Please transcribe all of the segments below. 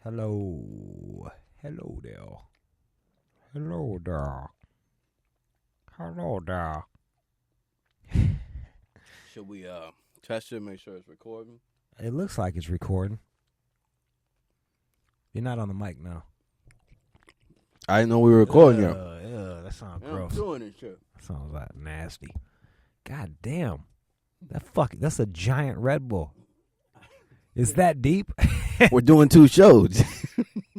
Hello. Hello there. Hello there. Hello there. Should we test it, make sure it's recording? It looks like it's recording. You're not on the mic now. I didn't know we were recording yet. That sounds gross. I'm doing this shit. That sounds like nasty. God damn. That's a giant Red Bull. Is that deep? We're doing 2 shows.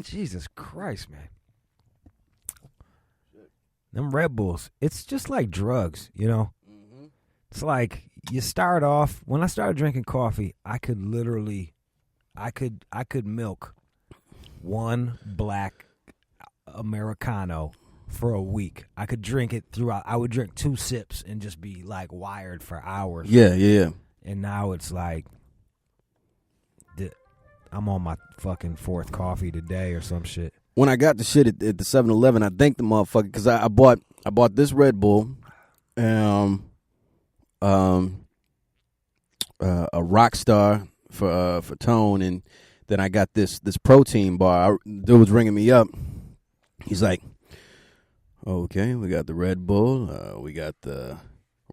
Jesus Christ, man. Them Red Bulls, it's just like drugs, you know? Mm-hmm. It's like you start off, when I started drinking coffee, I could milk one black Americano for a week. I could drink it throughout. I would drink 2 sips and just be like wired for hours. Yeah. And now it's like, I'm on my fucking 4th coffee today or some shit. When I got the shit at the 7-Eleven, I thanked the motherfucker because I bought this Red Bull, a Rockstar for Tone, and then I got this protein bar. Dude was ringing me up. He's like, "Okay, we got the Red Bull, we got the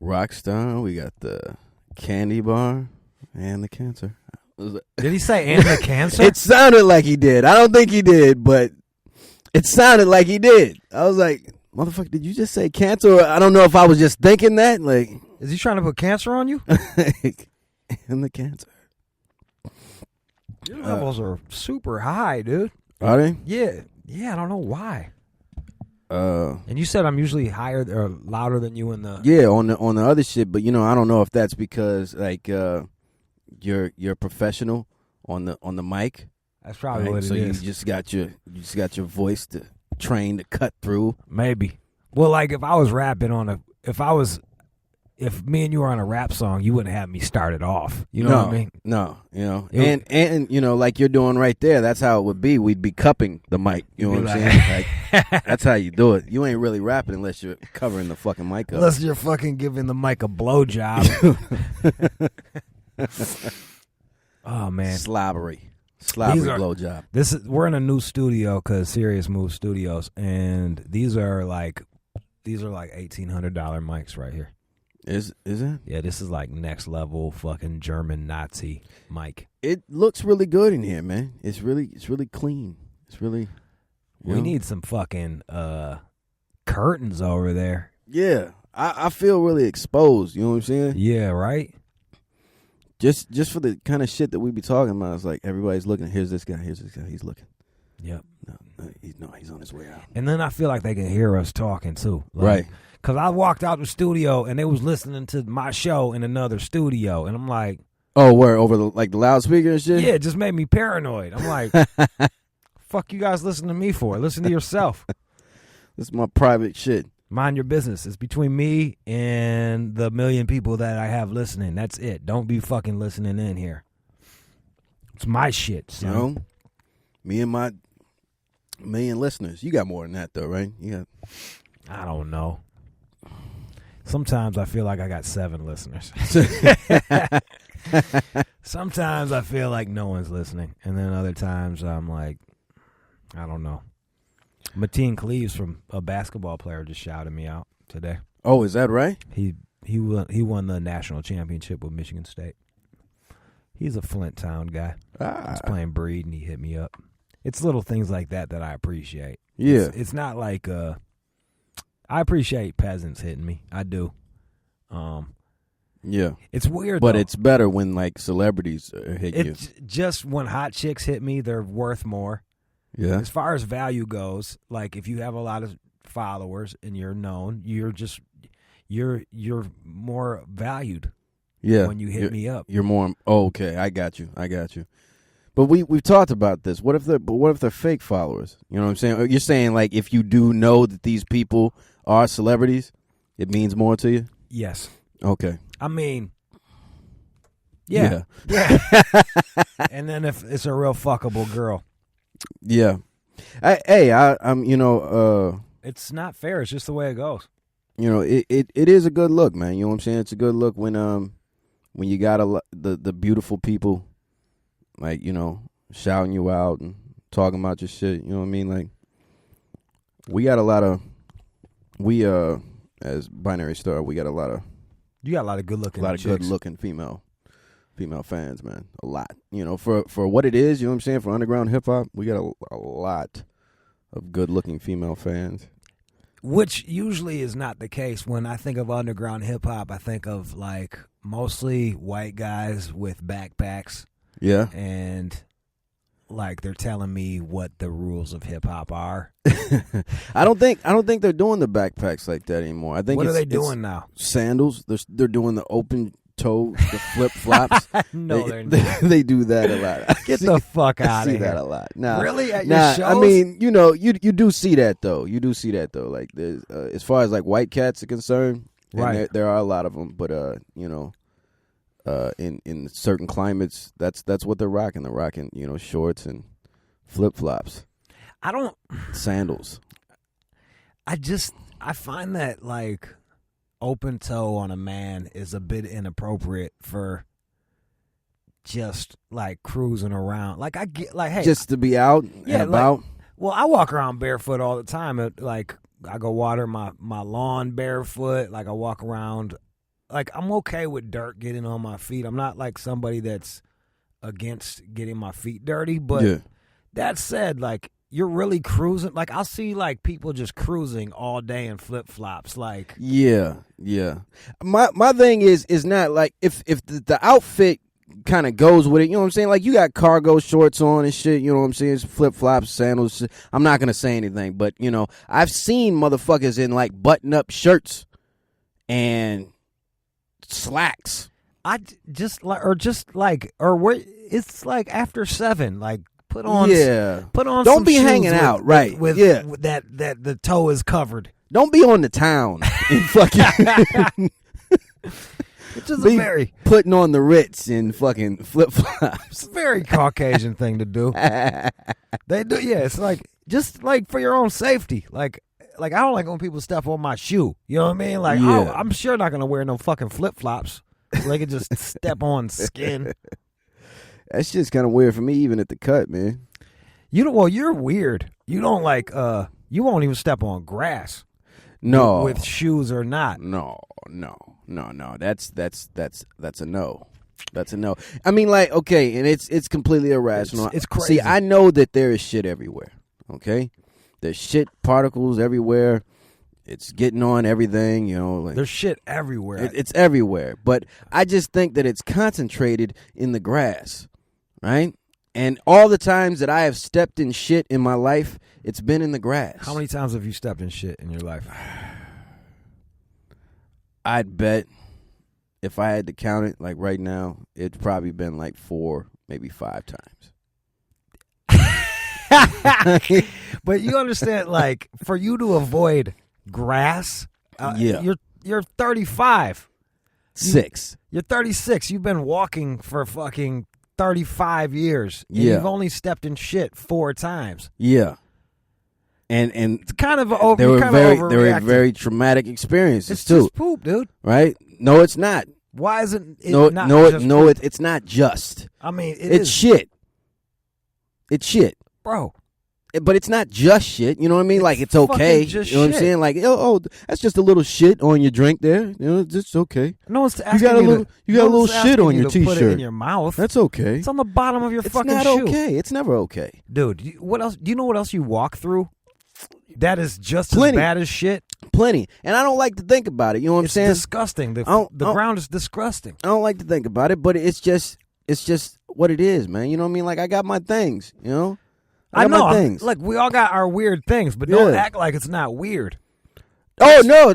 Rockstar, we got the candy bar, and the cancer." Did he say and the cancer? It sounded like he did. I don't think he did, but it sounded like he did. I was like, motherfucker, did you just say cancer? I don't know if I was just thinking that. Like, is he trying to put cancer on you? And the cancer. Your levels are super high, dude. Are they? Yeah. I don't know why. And you said I'm usually higher or louder than you in the. Yeah, on the other shit, but I don't know if that's because like you're professional on the mic. That's probably right? what it is. So you just got your voice to train to cut through. Maybe. Well, like if I was rapping if me and you were on a rap song, you wouldn't have me start it off. You know what I mean? No, and like you're doing right there, that's how it would be. We'd be cupping the mic. You know what I'm saying? Like, that's how you do it. You ain't really rapping unless you're covering the fucking mic up. Unless you're fucking giving the mic a blowjob. Oh man, slobbery blowjob. We're in a new studio because Serious Move Studios, and these are like $1,800 mics right here. Is it? Yeah, this is like next level fucking German Nazi mic. It looks really good in here, man. It's really clean. It's really. We need some fucking curtains over there. Yeah, I feel really exposed. You know what I'm saying? Yeah, right. Just for the kind of shit that we be talking about, it's like everybody's looking. Here's this guy. He's looking. Yep. No, he's on his way out. And then I feel like they can hear us talking too. Like, right. Because I walked out the studio and they was listening to my show in another studio, and I'm like, "Oh, where over the loudspeaker and shit?" Yeah, it just made me paranoid. I'm like, "Fuck you guys listening to me for? Listen to yourself." This is my private shit. Mind your business. It's between me and the million people that I have listening. That's it. Don't be fucking listening in here. It's my shit, son. You know, me and my million listeners. You got more than that, though, right? I don't know. Sometimes I feel like I got 7 listeners. Sometimes I feel like no one's listening. And then other times I'm like, I don't know. Mateen Cleaves, from a basketball player, just shouted me out today. Oh, is that right? He won the national championship with Michigan State. He's a Flint Town guy. He's playing Breed, and he hit me up. It's little things like that I appreciate. Yeah. It's not like I appreciate peasants hitting me. I do. Yeah. It's weird, but though. it's better when like celebrities hit you. It's just when hot chicks hit me, they're worth more. Yeah. As far as value goes, like if you have a lot of followers and you're known, you're more valued. Yeah. When you hit me up, you're more. Oh, okay, I got you. But we've talked about this. What if they're fake followers? You know what I'm saying? You're saying like if you do know that these people are celebrities, it means more to you? Yes. Okay. I mean, yeah. And then if it's a real fuckable girl. Yeah. I'm it's not fair. It's just the way it goes. It is a good look, man. You know what I'm saying? It's a good look when you got the beautiful people, like, shouting you out and talking about your shit. You know what I mean? Like, we got a lot of, as Binary Star, we got a lot of. You got a lot of good looking. A lot of good looking female fans, man. A lot. You know, for what it is. You know what I'm saying? For underground hip hop, we got a lot of good looking female fans. Which usually is not the case. When I think of underground hip hop, I think of like mostly white guys with backpacks. Yeah. And like they're telling me what the rules of hip hop are. I don't think they're doing the backpacks like that anymore. I think what are they doing now? Sandals. They're doing the open toe, the flip flops. No, they're not. They do that a lot. Get the fuck out of here. I see that a lot. Nah, really? At your shows? I mean, you know, you do see that though. You do see that though. Like, there's as far as like white cats are concerned, right? There are a lot of them, but you know, in certain climates, that's what they're rocking. They're rocking, you know, shorts and flip flops. Sandals. I find that like open toe on a man is a bit inappropriate for just like cruising around. Like I get like, hey, just to be out and about. Like, well, I walk around barefoot all the time. Like I go water my lawn barefoot. Like I walk around. Like I'm okay with dirt getting on my feet. I'm not like somebody that's against getting my feet dirty. But that said, like you're really cruising. Like I'll see like people just cruising all day in flip flops. Like yeah. My thing is not like if the outfit kind of goes with it. You know what I'm saying? Like you got cargo shorts on and shit. You know what I'm saying? Flip flops, sandals. I'm not gonna say anything, but you know I've seen motherfuckers in like button up shirts and slacks. It's like after 7, like put on Don't some be shoes hanging out, right? With that the toe is covered. Don't be on the town and fucking Which is a very putting on the Ritz in fucking flip flops. Very Caucasian thing to do. They do, yeah. It's like just like for your own safety. Like I don't like when people step on my shoe. You know what I mean? Like I'm sure not gonna wear no fucking flip flops. So they could just step on skin. That's just kind of weird for me, even at the cut, man. You're weird. You don't like. You won't even step on grass. No, with shoes or not. No. That's a no. That's a no. I mean, like, okay, and it's completely irrational. It's crazy. See, I know that there is shit everywhere. Okay, there's shit particles everywhere. It's getting on everything, you know. Like, there's shit everywhere. It's everywhere. But I just think that it's concentrated in the grass, right? And all the times that I have stepped in shit in my life, it's been in the grass. How many times have you stepped in shit in your life? I'd bet if I had to count it, like right now, it's probably been like 4, maybe 5 times. But you understand, like, for you to avoid grass, you're 35. 6. You're 36. You've been walking for fucking 35 years. And Yeah. You've only stepped in shit 4 times. Yeah. And it's kind of they were very traumatic experiences it's too. Just poop, dude. Right? No, it's not. Why isn't it not it's not just. I mean, it's shit. It's shit. Bro. But it's not just shit, you know what I mean? Like, it's okay. You know what I'm saying? Like, oh, that's just a little shit on your drink there. You know, it's okay. No one's asking you got a little shit on your t-shirt. Put it in your mouth. That's okay. It's on the bottom of your fucking shoe. It's not okay. It's never okay. Dude, what else? Do you know what else you walk through? That is just as bad as shit. Plenty. And I don't like to think about it. You know what I'm saying? It's disgusting. The ground is disgusting. I don't like to think about it, but it's just what it is, man. You know what I mean? Like, I got my things, you know? I know. My things. Like, we all got our weird things, but don't act like it's not weird. Oh, no.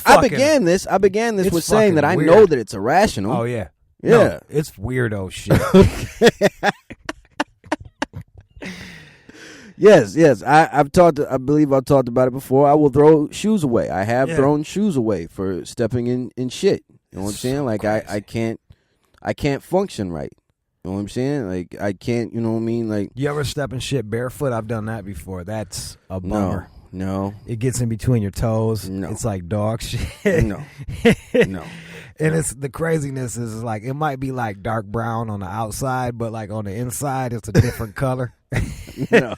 I began this with saying that I know that it's irrational. Oh, yeah. Yeah. No, it's weirdo shit. Yes. I believe I've talked about it before. I will throw shoes away. I have thrown shoes away for stepping in shit. You know what I'm saying? Like, I can't function right. You know what I'm saying? Like, I can't, you know what I mean? Like, you ever step in shit barefoot? I've done that before. That's a bummer. No. It gets in between your toes. No. It's like dog shit. No. And it's the craziness is like, it might be like dark brown on the outside, but like on the inside, it's a different color. No.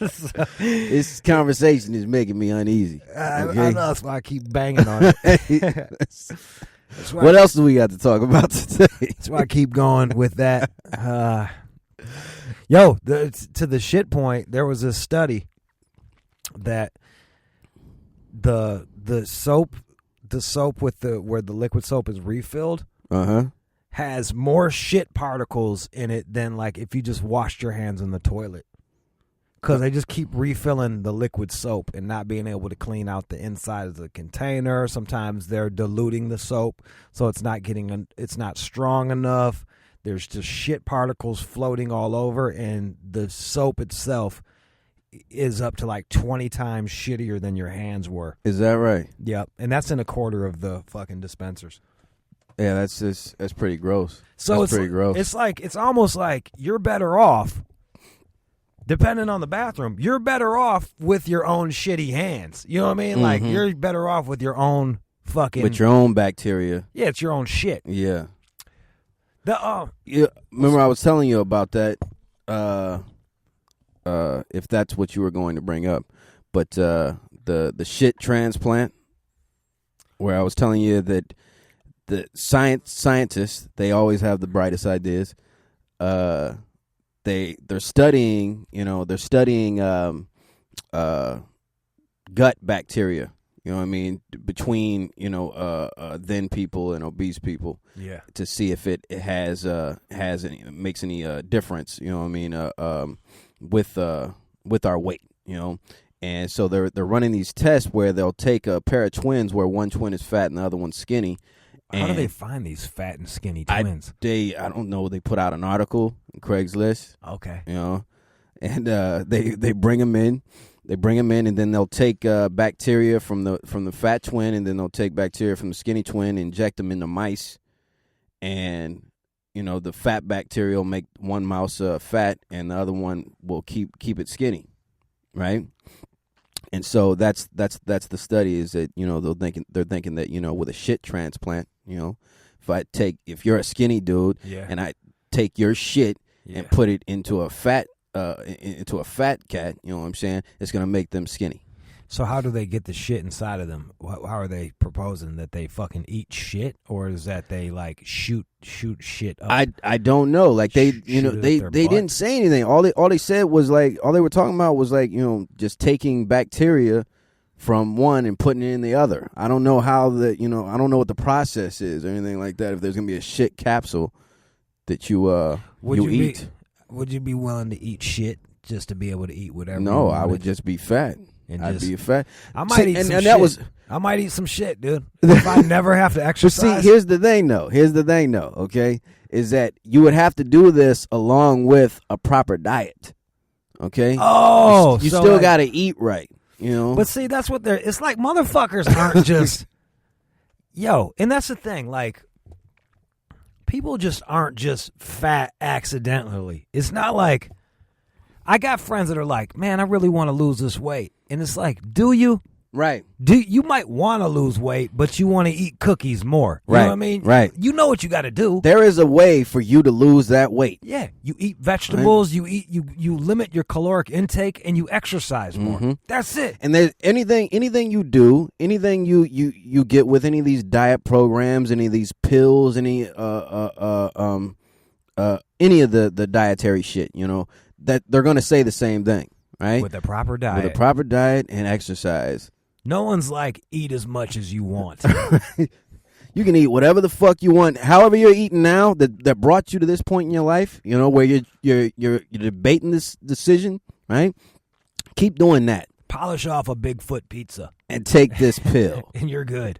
This conversation is making me uneasy. I know, that's why I keep banging on it. What else do we got to talk about today? That's why I keep going with that. To the shit point, there was a study that the soap with where the liquid soap is refilled has more shit particles in it than like if you just washed your hands in the toilet. Because they just keep refilling the liquid soap and not being able to clean out the inside of the container. Sometimes they're diluting the soap, so it's not strong enough. There's just shit particles floating all over, and the soap itself is up to like 20 times shittier than your hands were. Is that right? Yep, and that's in a quarter of the fucking dispensers. Yeah, that's pretty gross. So that's pretty gross. It's almost like you're better off. Depending on the bathroom, you're better off with your own shitty hands. You know what I mean? Like, you're better off with your own fucking... With your own bacteria. Yeah, it's your own shit. Yeah. Remember I was telling you about that, if that's what you were going to bring up. But the shit transplant, where I was telling you that the scientists, they always have the brightest ideas, they're studying gut bacteria, you know what I mean, between thin people and obese people, to see if it makes any difference, you know what I mean, with our weight, you know. And so they're running these tests where they'll take a pair of twins where one twin is fat and the other one's skinny. How do they find these fat and skinny twins? I don't know. They put out an article on Craigslist. Okay. You know, and they bring them in. They bring them in, and then they'll take bacteria from the fat twin, and then they'll take bacteria from the skinny twin, inject them into mice, and the fat bacteria will make one mouse fat, and the other one will keep it skinny, right? And so that's the study, is that they're thinking that with a shit transplant, if you're a skinny dude, and I take your shit and put it into a fat cat, you know what I'm saying, it's gonna make them skinny. So how do they get the shit inside of them? How are they proposing that they fucking eat shit, or is that they like shoot shit up? I don't know. Like they didn't say anything. All they said was like, all they were talking about was like, just taking bacteria from one and putting it in the other. I don't know how I don't know what the process is or anything like that. If there's gonna be a shit capsule that you eat. Would you be willing to eat shit just to be able to eat whatever? No, I would just be fat. I'd be fat. I might eat some shit. I might eat some shit, dude. If I never have to exercise. But see, here's the thing, though. Okay, is that you would have to do this along with a proper diet. Okay. Oh, you still got to eat right. But see, that's what it's like. Motherfuckers aren't just and that's the thing. Like, people just aren't just fat accidentally. It's not like, I got friends that are like, man, I really want to lose this weight. And it's like, do you? Right. You might want to lose weight, but you want to eat cookies more. You know what I mean? Right. You know what you got to do. There is a way for you to lose that weight. Yeah. You eat vegetables, right. You limit your caloric intake, and you exercise more. Mm-hmm. That's it. And there's anything you do, anything you get with any of these diet programs, any of these pills, any of the dietary shit, that they're going to say the same thing, right? With a proper diet. With a proper diet and exercise. No one's like, eat as much as you want. You can eat whatever the fuck you want, however you're eating now that brought you to this point in your life, where you're debating this decision, right? Keep doing that. Polish off a Bigfoot pizza. And take this pill. And you're good.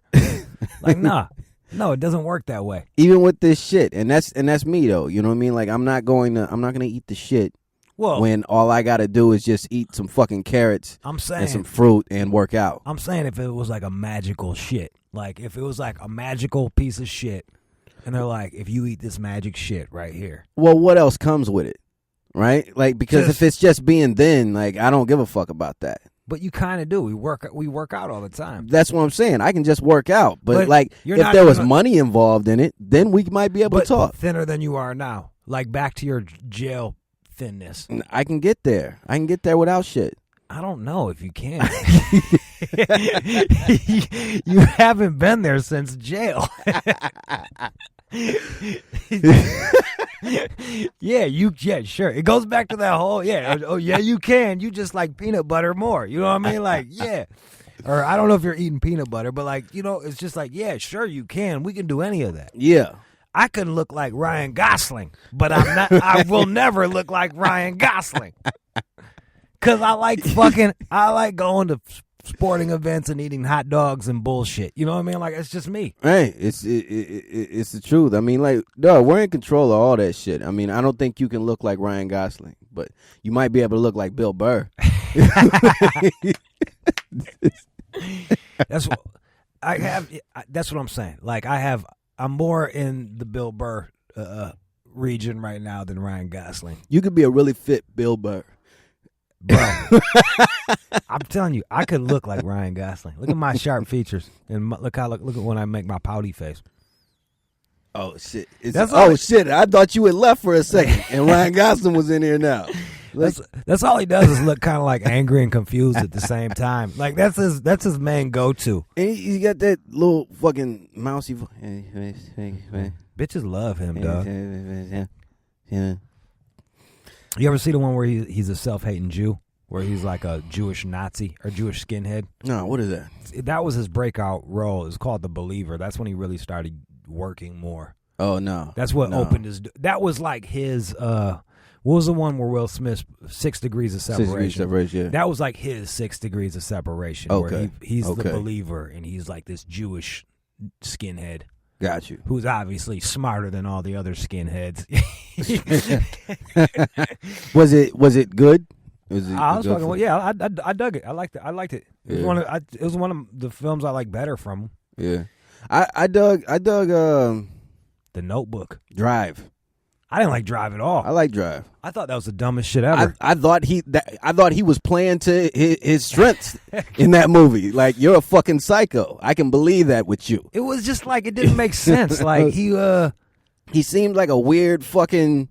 Like, nah. No, it doesn't work that way. Even with this shit. And that's me though. You know what I mean? Like, I'm not gonna eat the shit. Well, when all I got to do is just eat some fucking carrots and some fruit and work out. I'm saying if it was like a magical shit. Like, if it was like a magical piece of shit, and they're like, if you eat this magic shit right here. Well, what else comes with it? Right? Like, because if it's just being thin, like, I don't give a fuck about that. But you kind of do. We work out all the time. That's what I'm saying. I can just work out. But like, if there was money involved in it, then we might be able to talk. Thinner than you are now. Like, back to your jail thinness. I can get there. I can get there without shit. I don't know if you can. You haven't been there since jail. Yeah, sure. It goes back to that whole, oh, yeah, you can. You just like peanut butter more. You know what I mean? Like, yeah. Or I don't know if you're eating peanut butter, but like, it's just like, yeah, sure you can. We can do any of that. Yeah. I could look like Ryan Gosling, but I'm not. I will never look like Ryan Gosling. Cause I like going to sporting events and eating hot dogs and bullshit. You know what I mean? Like, it's just me. Hey, it's the truth. I mean, like, dog, we're in control of all that shit. I mean, I don't think you can look like Ryan Gosling, but you might be able to look like Bill Burr. That's what I have. That's what I'm saying. Like, I'm more in the Bill Burr region right now than Ryan Gosling. You could be a really fit Bill Burr. Bro, I'm telling you, I could look like Ryan Gosling. Look at my sharp features, and look at when I make my pouty face. Oh shit! Shit! I thought you had left for a second, and Ryan Gosling was in here now. That's all he does is look kind of like angry and confused at the same time. Like that's his main go-to. And he got that little fucking mousy voice. Bitches love him, dog. Yeah. You ever see the one where he's a self-hating Jew, where he's like a Jewish Nazi or Jewish skinhead? No, what is that? That was his breakout role. It's called The Believer. That's when he really started working more. Oh no, that's what opened his. That was like his. What was the one where Will Smith 6 Degrees of Separation? 6 Degrees of Separation. Yeah. That was like his 6 Degrees of Separation. Okay, where he's the believer and he's like this Jewish skinhead. Got you. Who's obviously smarter than all the other skinheads. Was it good? I was fucking. Yeah, I dug it. I liked it. It was one of the films I like better from him. Yeah, I dug. The Notebook. Drive. I didn't like Drive at all. I like Drive. I thought that was the dumbest shit ever. I thought he was playing to his strengths in that movie. Like, you're a fucking psycho. I can believe that with you. It was just like it didn't make sense. Like he seemed like a weird fucking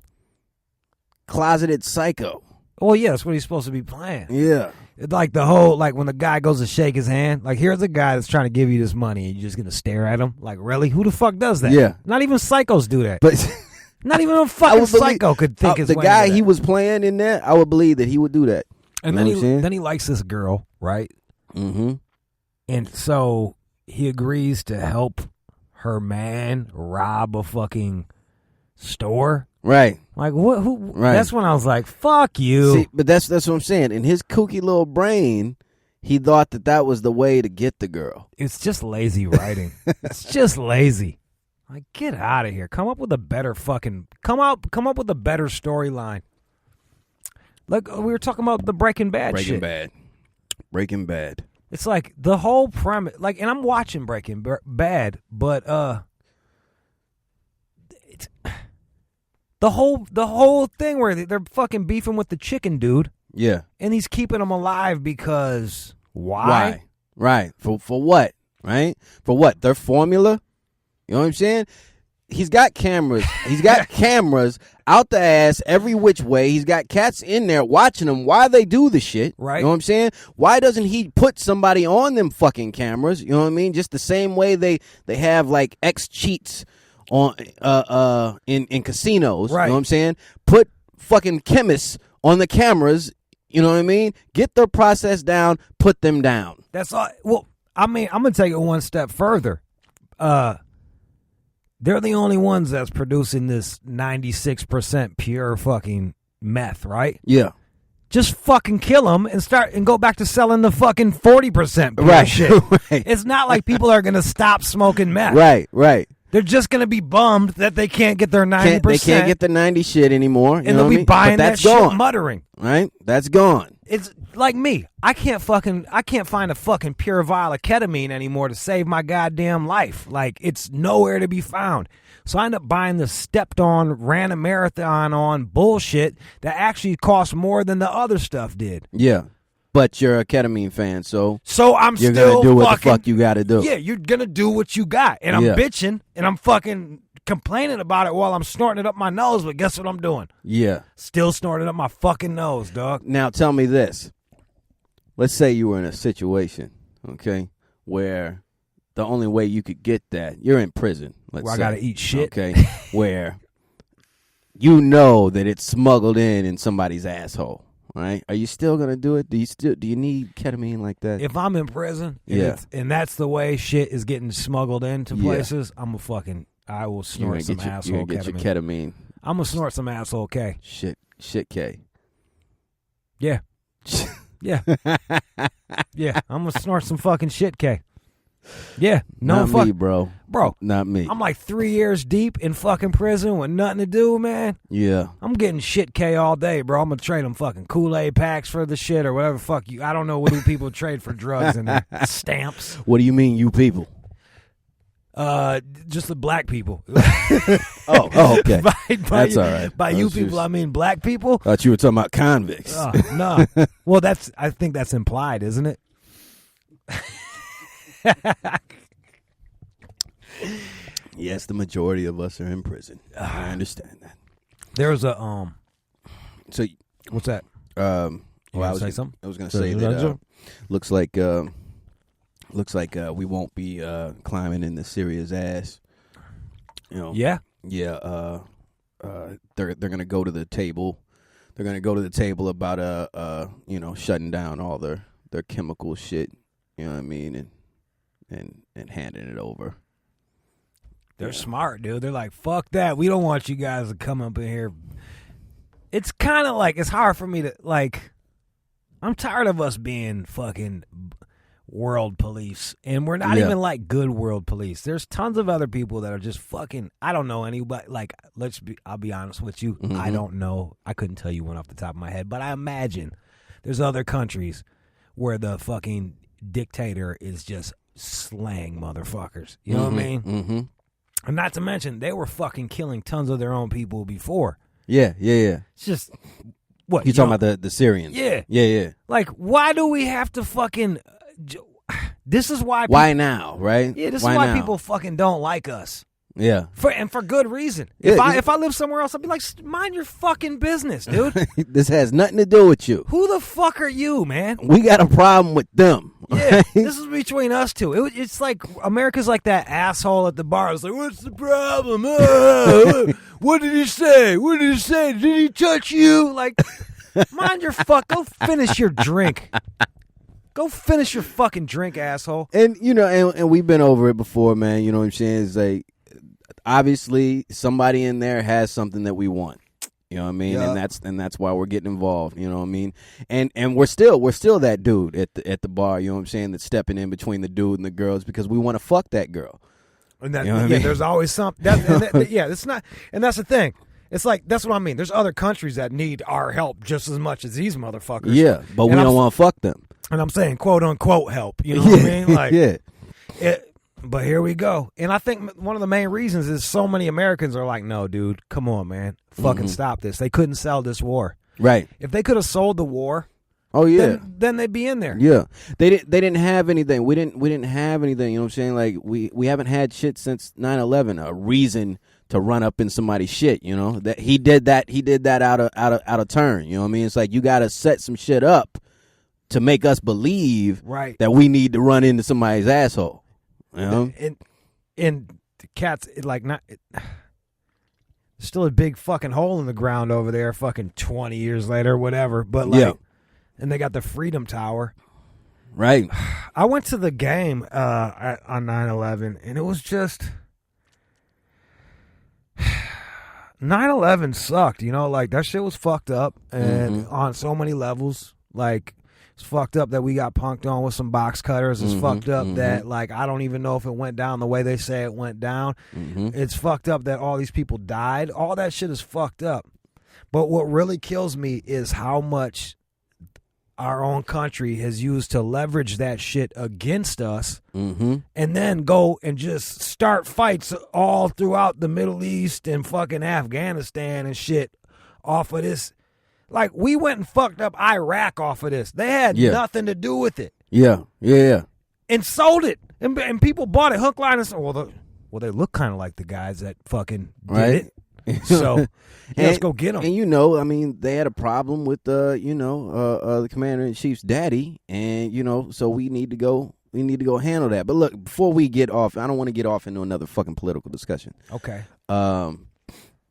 closeted psycho. Well, yeah, that's what he's supposed to be playing. Yeah. Like the whole, like when the guy goes to shake his hand, like here's a guy that's trying to give you this money and you're just going to stare at him. Like, really? Who the fuck does that? Yeah. Not even psychos do that. But not even a fucking psycho could think his the way guy into he that. was playing in there, I would believe that he would do that. And then he likes this girl, right? Mm-hmm. And so he agrees to help her man rob a fucking store. Right. Like what? Who? Right. That's when I was like, "Fuck you." See, but that's what I'm saying. In his kooky little brain, he thought that was the way to get the girl. It's just lazy writing. It's just lazy. Like, get out of here. Come up with a better fucking. Come up with a better storyline. Like we were talking about the Breaking Bad shit. Breaking Bad. It's like the whole premise. Like, and I'm watching Breaking Bad, but it's. The whole thing where they're fucking beefing with the chicken dude. Yeah. And he's keeping him alive because why? Right. For what? Right? For what? Their formula? You know what I'm saying? He's got cameras. He's got cameras out the ass every which way. He's got cats in there watching them while they do the shit. Right. You know what I'm saying? Why doesn't he put somebody on them fucking cameras? You know what I mean? Just the same way they have like ex-cheats on in casinos, right. You know what I'm saying? Put fucking chemists on the cameras, you know what I mean? Get their process down, put them down. That's all. Well, I mean, I'm gonna take it one step further. They're the only ones that's producing this 96% pure fucking meth, right? Yeah. Just fucking kill them and go back to selling the fucking 40% pure right. shit. Right. It's not like people are gonna stop smoking meth. Right. They're just going to be bummed that they can't get their 90%. They can't get the 90 shit anymore. And they'll be buying that shit muttering. Right? That's gone. It's like me. I can't find a fucking pure vial of ketamine anymore to save my goddamn life. Like, it's nowhere to be found. So I end up buying the stepped on, ran a marathon on bullshit that actually cost more than the other stuff did. Yeah. But you're a ketamine fan, so you're gonna do what the fuck you got to do. Yeah, you're gonna do what you got, and I'm bitching, and I'm fucking complaining about it while I'm snorting it up my nose, but guess what I'm doing? Yeah. Still snorting it up my fucking nose, dog. Now tell me this. Let's say you were in a situation, okay, where the only way you could get that, you're in prison. Let's Where I say, gotta eat shit. Okay, where you know that it's smuggled in somebody's asshole. Right? Are you still gonna do it? Do you need ketamine like that? If I'm in prison, Yeah. and that's the way shit is getting smuggled into Yeah. places, I will snort some asshole you're gonna get your ketamine. I'm gonna snort some asshole K. Shit K. Yeah. Yeah. Yeah. I'm gonna snort some fucking shit K. Yeah. No Not me, bro. Bro. Not me. I'm like 3 years deep in fucking prison with nothing to do, man. Yeah. I'm getting shit K all day, bro. I'm gonna trade them fucking Kool-Aid packs for the shit or whatever fuck you. I don't know what do people trade for drugs and stamps. What do you mean, you people? Just the black people. Oh, okay. That's you, all right. By you people, I mean black people. Thought you were talking about convicts. No. Well, I think that's implied, isn't it? Yes, the majority of us are in prison. I understand that. There's a So, what's that? well, I was say something. I was going to say that looks like we won't be climbing into Syria's ass. You know. Yeah. Yeah. They're going to go to the table. They're going to go to the table about shutting down all their chemical shit. You know what I mean, and handing it over. They're smart, dude. They're like, fuck that. We don't want you guys to come up in here. It's kind of like, it's hard for me to, like, I'm tired of us being fucking world police. And we're not even like good world police. There's tons of other people that are just fucking, I don't know anybody. Like, I'll be honest with you. Mm-hmm. I don't know. I couldn't tell you one off the top of my head. But I imagine there's other countries where the fucking dictator is just slang motherfuckers. You know what I mean? Mm-hmm. And not to mention, they were fucking killing tons of their own people before. Yeah. It's just, what? You talking about the Syrians? Yeah. Like, why do we have to fucking... This is why... Why now, right? Yeah, this why is why now? people fucking don't like us. Yeah. For good reason. Yeah, if I live somewhere else, I'd be like, mind your fucking business, dude. This has nothing to do with you. Who the fuck are you, man? We got a problem with them. Yeah, this is between us two. It's like America's like that asshole at the bar. It's like, what's the problem? What did he say? What did he say? Did he touch you? Like, mind your fuck. Go finish your drink. Go finish your fucking drink, asshole. And and we've been over it before, man. You know what I'm saying? It's like, obviously somebody in there has something that we want. You know what I mean? Yeah. And that's why we're getting involved. You know what I mean? And we're still that dude at the bar. You know what I'm saying? That's stepping in between the dude and the girls because we want to fuck that girl. And that, you know what I mean? There's always something. It's not. And that's the thing. It's like, that's what I mean. There's other countries that need our help just as much as these motherfuckers. Yeah, but we don't want to fuck them. And I'm saying quote unquote help. You know what I mean? Like, yeah. But here we go. And I think one of the main reasons is so many Americans are like, no, dude, come on, man. Fucking stop this. They couldn't sell this war. Right. If they could have sold the war, oh yeah, then they'd be in there. Yeah. They didn't have anything. We didn't have anything, you know what I'm saying? Like we haven't had shit since 9/11, a reason to run up in somebody's shit, you know? That he did that out of turn, you know what I mean? It's like you got to set some shit up to make us believe that we need to run into somebody's asshole. You know? And the cats, still a big fucking hole in the ground over there fucking 20 years later, whatever. But and they got the Freedom Tower. Right. I went to the game on 9/11, and it was just... 9/11 sucked, you know? Like, that shit was fucked up and on so many levels. Like... It's fucked up that we got punked on with some box cutters. It's fucked up that, like, I don't even know if it went down the way they say it went down. It's fucked up that all these people died. All that shit is fucked up. But what really kills me is how much our own country has used to leverage that shit against us and then go and just start fights all throughout the Middle East and fucking Afghanistan and shit off of this. Like, we went and fucked up Iraq off of this. They had nothing to do with it. Yeah. And sold it. And people bought it hook, line, and sinker. Well, well, they look kind of like the guys that fucking did Right. it. So let's go get them. And I mean, they had a problem with the commander in chief's daddy, and so we need to go handle that. But look, before we get off, I don't want to get off into another fucking political discussion. Okay.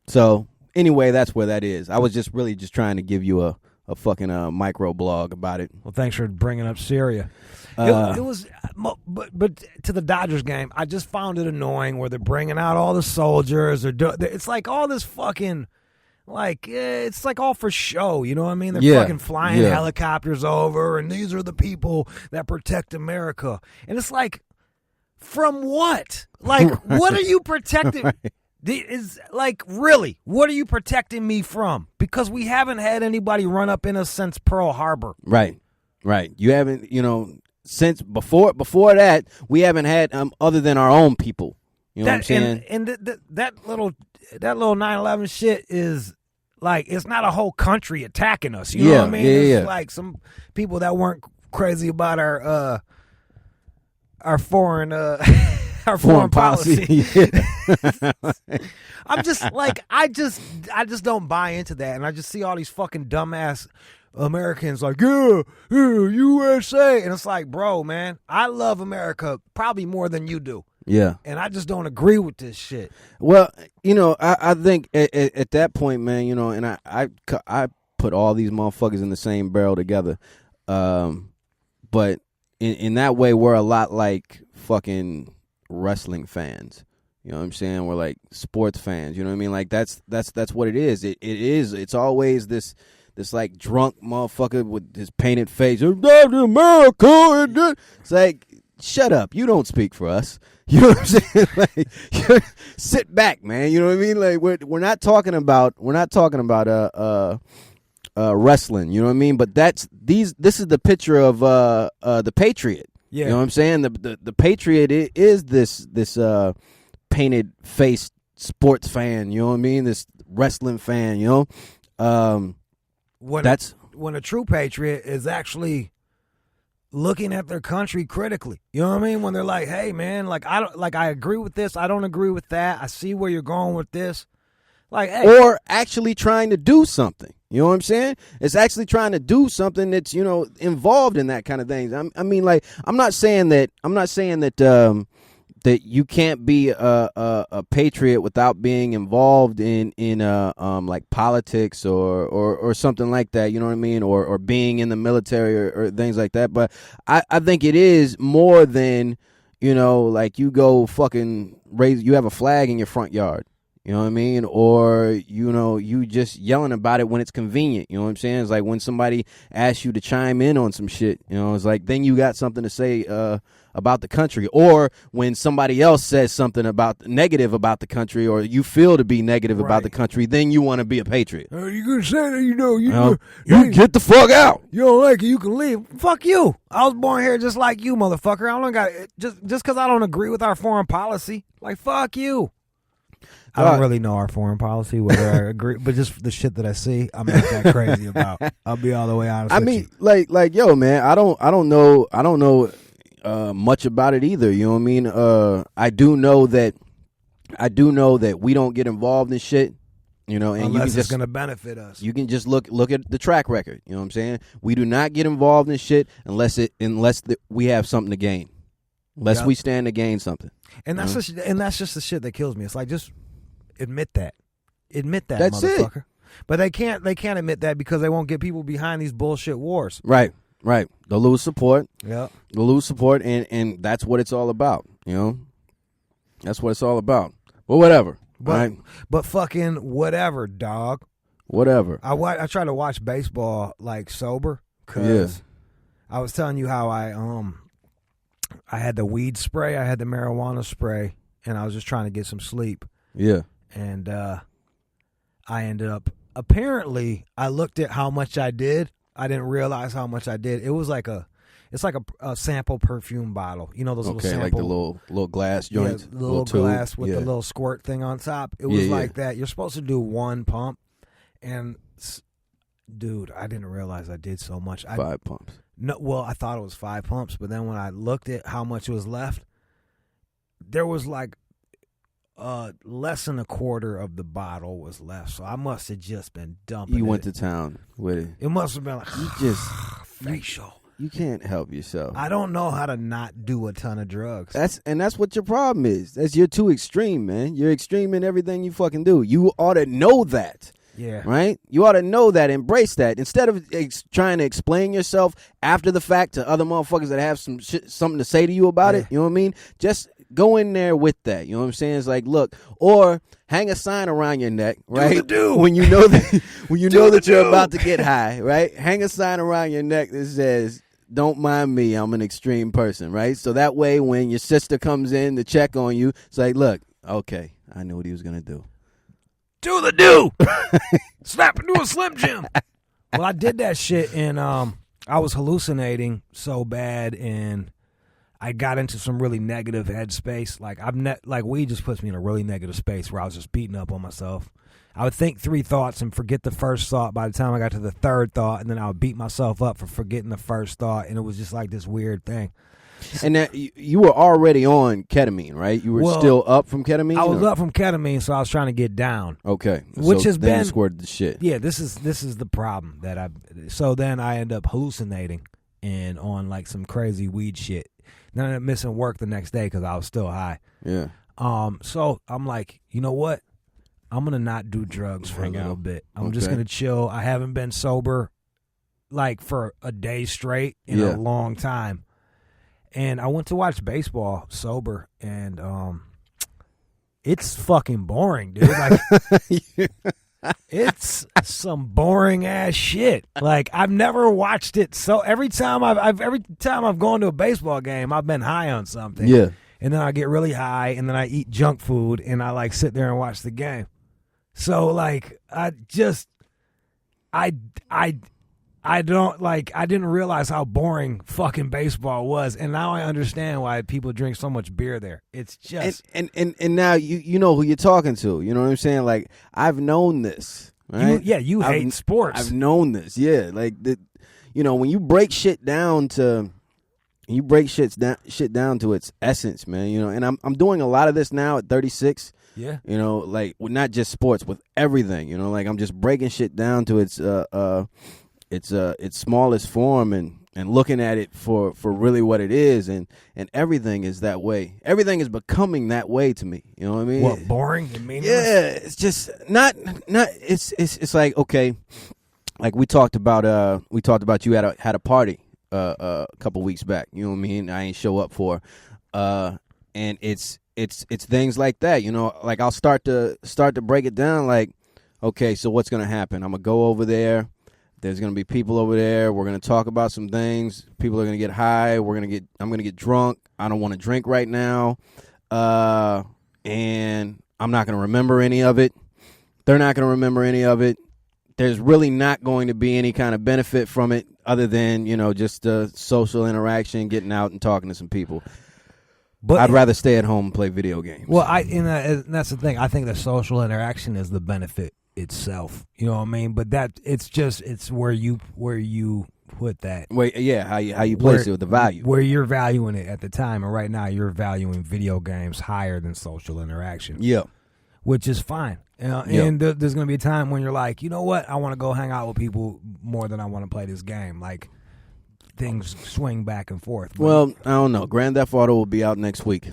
So anyway, that's where that is. I was just trying to give you a fucking micro blog about it. Well, thanks for bringing up Syria. It was, but to the Dodgers game, I just found it annoying where they're bringing out all the soldiers. It's like all this fucking, like, it's like all for show. You know what I mean? They're fucking flying helicopters over, and these are the people that protect America. And it's like, from what? Like, what are you protecting? Right. Is like, really, what are you protecting me from? Because we haven't had anybody run up in us since Pearl Harbor. Right. You haven't, since before that, we haven't had other than our own people. You know what I'm saying? And that little 9/11 shit is like, it's not a whole country attacking us. You know what I mean? It's like some people that weren't crazy about our foreign our foreign policy. I'm just like, I just don't buy into that, and I just see all these fucking dumbass Americans like, yeah, USA, and it's like, bro, man, I love America probably more than you do. Yeah, and I just don't agree with this shit. Well, I think at that point, man, and I put all these motherfuckers in the same barrel together, but in that way, we're a lot like fucking wrestling fans. You know what I'm saying? We're like sports fans. You know what I mean? Like that's what it is. It's always this like drunk motherfucker with his painted face. America. It's like, shut up. You don't speak for us. You know what I'm saying? Like, sit back, man. You know what I mean? Like we're not talking about wrestling. You know what I mean? But this is the picture of the Patriot. Yeah. You know what I'm saying? The Patriot is this painted face sports fan. You know what I mean? This wrestling fan. When a true patriot is actually looking at their country critically. You know what I mean? When they're like, hey man, I agree with this, I don't agree with that, I see where you're going with this. Like, hey. Or actually trying to do something. You know what I'm saying? It's actually trying to do something that's, involved in that kind of thing. I mean, like, I'm not saying that that you can't be a patriot without being involved in like politics or something like that. You know what I mean? Or being in the military or things like that. But I think it is more than, like you go fucking you have a flag in your front yard. You know what I mean? Or, you just yelling about it when it's convenient. You know what I'm saying? It's like when somebody asks you to chime in on some shit. It's like then you got something to say about the country. Or when somebody else says something negative about the country, or you feel to be negative about the country, then you want to be a patriot. You gonna say that, you get the fuck out. You don't like it, you can leave. Fuck you. I was born here just like you, motherfucker. I don't got just because I don't agree with our foreign policy. Like, fuck you. I don't really know our foreign policy, whether I agree, but just the shit that I see, I'm not that crazy about. I'll be all the way honest. I mean, like, yo, man, I don't know much about it either. You know what I mean? I do know that we don't get involved in shit. And unless it's gonna benefit us. You can just look at the track record. You know what I'm saying? We do not get involved in shit unless we have something to gain, unless we stand to gain something. And that's just the shit that kills me. It's like, just admit that, that's motherfucker. It. But they can't admit that because they won't get people behind these bullshit wars. Right. They'll lose support. Yeah. They'll lose support, and that's what it's all about. That's what it's all about. Well, whatever. But fucking whatever, dog. Whatever. I try to watch baseball like sober because I was telling you how I had the weed spray, I had the marijuana spray, and I was just trying to get some sleep. Yeah. And I ended up, apparently, I looked at how much I did. I didn't realize how much I did. It's like a sample perfume bottle. Those little sample. Like the little glass joints. Yeah, the little glass with the little squirt thing on top. It was like that. You're supposed to do one pump. And, dude, I didn't realize I did so much. 5 pumps. No, well, I thought it was 5 pumps. But then when I looked at how much was left, there was like less than a quarter of the bottle was left, so I must have just been dumping. You went to town with it. It must have been like You just facial. You can't help yourself. I don't know how to not do a ton of drugs. That's what your problem is. You're too extreme, man. You're extreme in everything you fucking do. You ought to know that. Yeah. Right? You ought to know that, embrace that. Instead of trying to explain yourself after the fact to other motherfuckers that have something to say to you about it, you know what I mean? Just go in there with that. You know what I'm saying? It's like, look, or hang a sign around your neck, right? When you know that you're about to get high, right? Hang a sign around your neck that says, "Don't mind me, I'm an extreme person," right? So that way when your sister comes in to check on you, it's like, look, okay, I knew what he was going to do. Do the do. Snap into a Slim Jim. Well, I did that shit, and I was hallucinating so bad, and I got into some really negative headspace. Like weed just puts me in a really negative space where I was just beating up on myself. I would think 3 thoughts and forget the first thought by the time I got to the 3rd thought, and then I would beat myself up for forgetting the first thought, and it was just like this weird thing. And that you were already on ketamine, right? You were still up from ketamine? I was up from ketamine, so I was trying to get down. Okay. Which so has then been you squirted the shit. Yeah, this is the problem that so then I end up hallucinating and on like some crazy weed shit. Then I ended up missing work the next day because I was still high. Yeah. So I'm like, you know what? I'm gonna not do drugs for a little bit. I'm just gonna chill. I haven't been sober like for a day straight in a long time. And I went to watch baseball sober, and it's fucking boring, dude. Like, it's some boring ass shit. Like, I've never watched it. So every time I've gone to a baseball game, I've been high on something. Yeah. And then I get really high, and then I eat junk food, and I like sit there and watch the game. So like, I didn't realize how boring fucking baseball was, and now I understand why people drink so much beer there. It's just and now you know who you're talking to. You know what I'm saying? Like, I've known this. Right? You hate sports. I've known this. Yeah, like when you break shit down to its essence, man. And I'm doing a lot of this now at 36. Yeah. Like with not just sports, with everything. Like I'm just breaking shit down to its smallest form and looking at it for really what it is, and everything is that way. Everything is becoming that way to me. You know what I mean? What, boring and meaningless? Yeah, it's just not. It's like, okay, like we talked about you had a party a couple weeks back. You know what I mean? I ain't show up for, and it's things like that. Like I'll start to break it down. Like, okay, so what's gonna happen? I'm gonna go over there. There's going to be people over there. We're going to talk about some things. People are going to get high. I'm going to get drunk. I don't want to drink right now. And I'm not going to remember any of it. They're not going to remember any of it. There's really not going to be any kind of benefit from it other than, just social interaction, getting out and talking to some people. But I'd rather stay at home and play video games. Well, and that's the thing. I think the social interaction is the benefit itself, you know what I mean? But it's where you put that. Wait, yeah, how you place it with the value. Where you're valuing it at the time, and right now you're valuing video games higher than social interaction. Yeah. Which is fine. And there's going to be a time when you're like, you know what? I want to go hang out with people more than I want to play this game. Like, things swing back and forth. But well, I don't know. Grand Theft Auto will be out next week.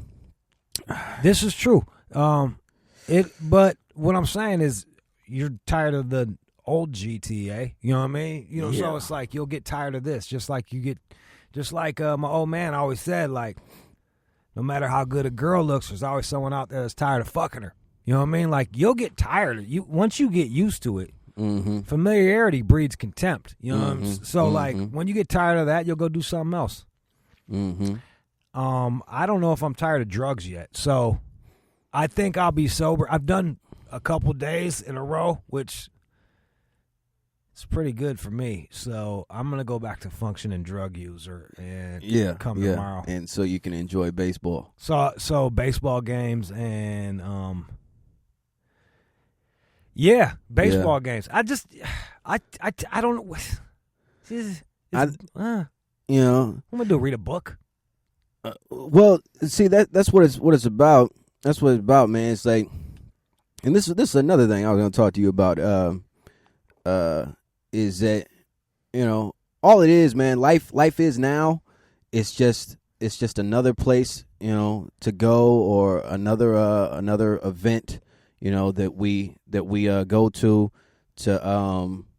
This is true. But what I'm saying is, you're tired of the old GTA, you know what I mean? So it's like you'll get tired of this, just like my old man always said, like, no matter how good a girl looks, there's always someone out there that's tired of fucking her. You know what I mean? Like, you'll get tired of you once you get used to it. Mm-hmm. Familiarity breeds contempt. You know what I mean? So like, when you get tired of that, you'll go do something else. Mm-hmm. I don't know if I'm tired of drugs yet, so I think I'll be sober. I've done a couple days in a row, which is pretty good for me. So I'm gonna go back to functioning drug user and come tomorrow. And so you can enjoy baseball. So baseball games and baseball games. I don't know. I'm gonna do read a book. Well, see that's what it's about. That's what it's about, man. It's like, and this is another thing I was going to talk to you about. Is that, you know, all it is, man. Life is now. It's just another place, you know, to go, or another event, you know, that we go to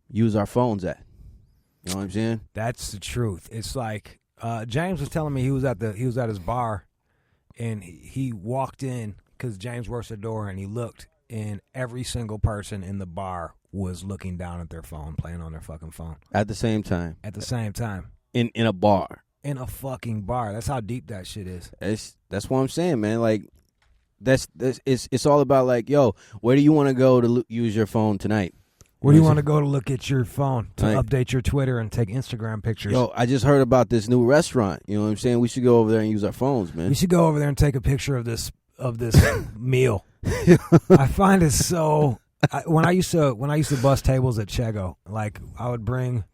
use our phones at. You know what I'm saying? That's the truth. It's like James was telling me he was at his bar, and he walked in because James works the door, and he looked, and every single person in the bar was looking down at their phone, playing on their fucking phone At the same time. In In a bar. In a fucking bar. That's how deep that shit is. That's what I'm saying, man. Like, it's all about, like, yo, where do you want to go to use your phone tonight? Where do you want to go to look at your phone, to Right. update your Twitter and take Instagram pictures? Yo, I just heard about this new restaurant. You know what I'm saying? We should go over there and use our phones, man. We should go over there and take a picture of this meal. I find it so. When I used to bust tables at Chego, like, I would bring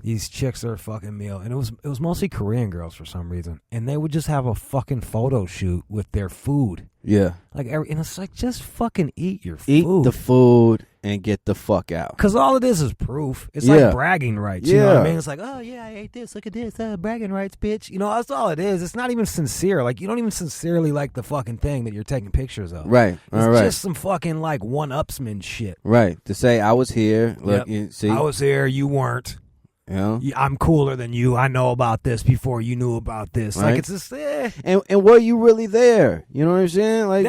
these chicks their fucking meal, and it was mostly Korean girls for some reason, and they would just have a fucking photo shoot with their food. Yeah. Like, and it's like, just fucking eat your food. Eat the food and get the fuck out. Because all it is proof. It's Yeah. like bragging rights. You know what I Yeah. mean? It's like, oh, yeah, I ate this. Look at this. Bragging rights, bitch. You know, that's all it is. It's not even sincere. Like, you don't even sincerely like the fucking thing that you're taking pictures of. Right. It's All right. just some fucking, like, one-upsman shit. Right. To say, I was here. Look, Yep. you see? I was here. You weren't. You know? I'm cooler than you. I know about this before you knew about this. Right. Like, it's just, And were you really there? You know what I'm saying? Like,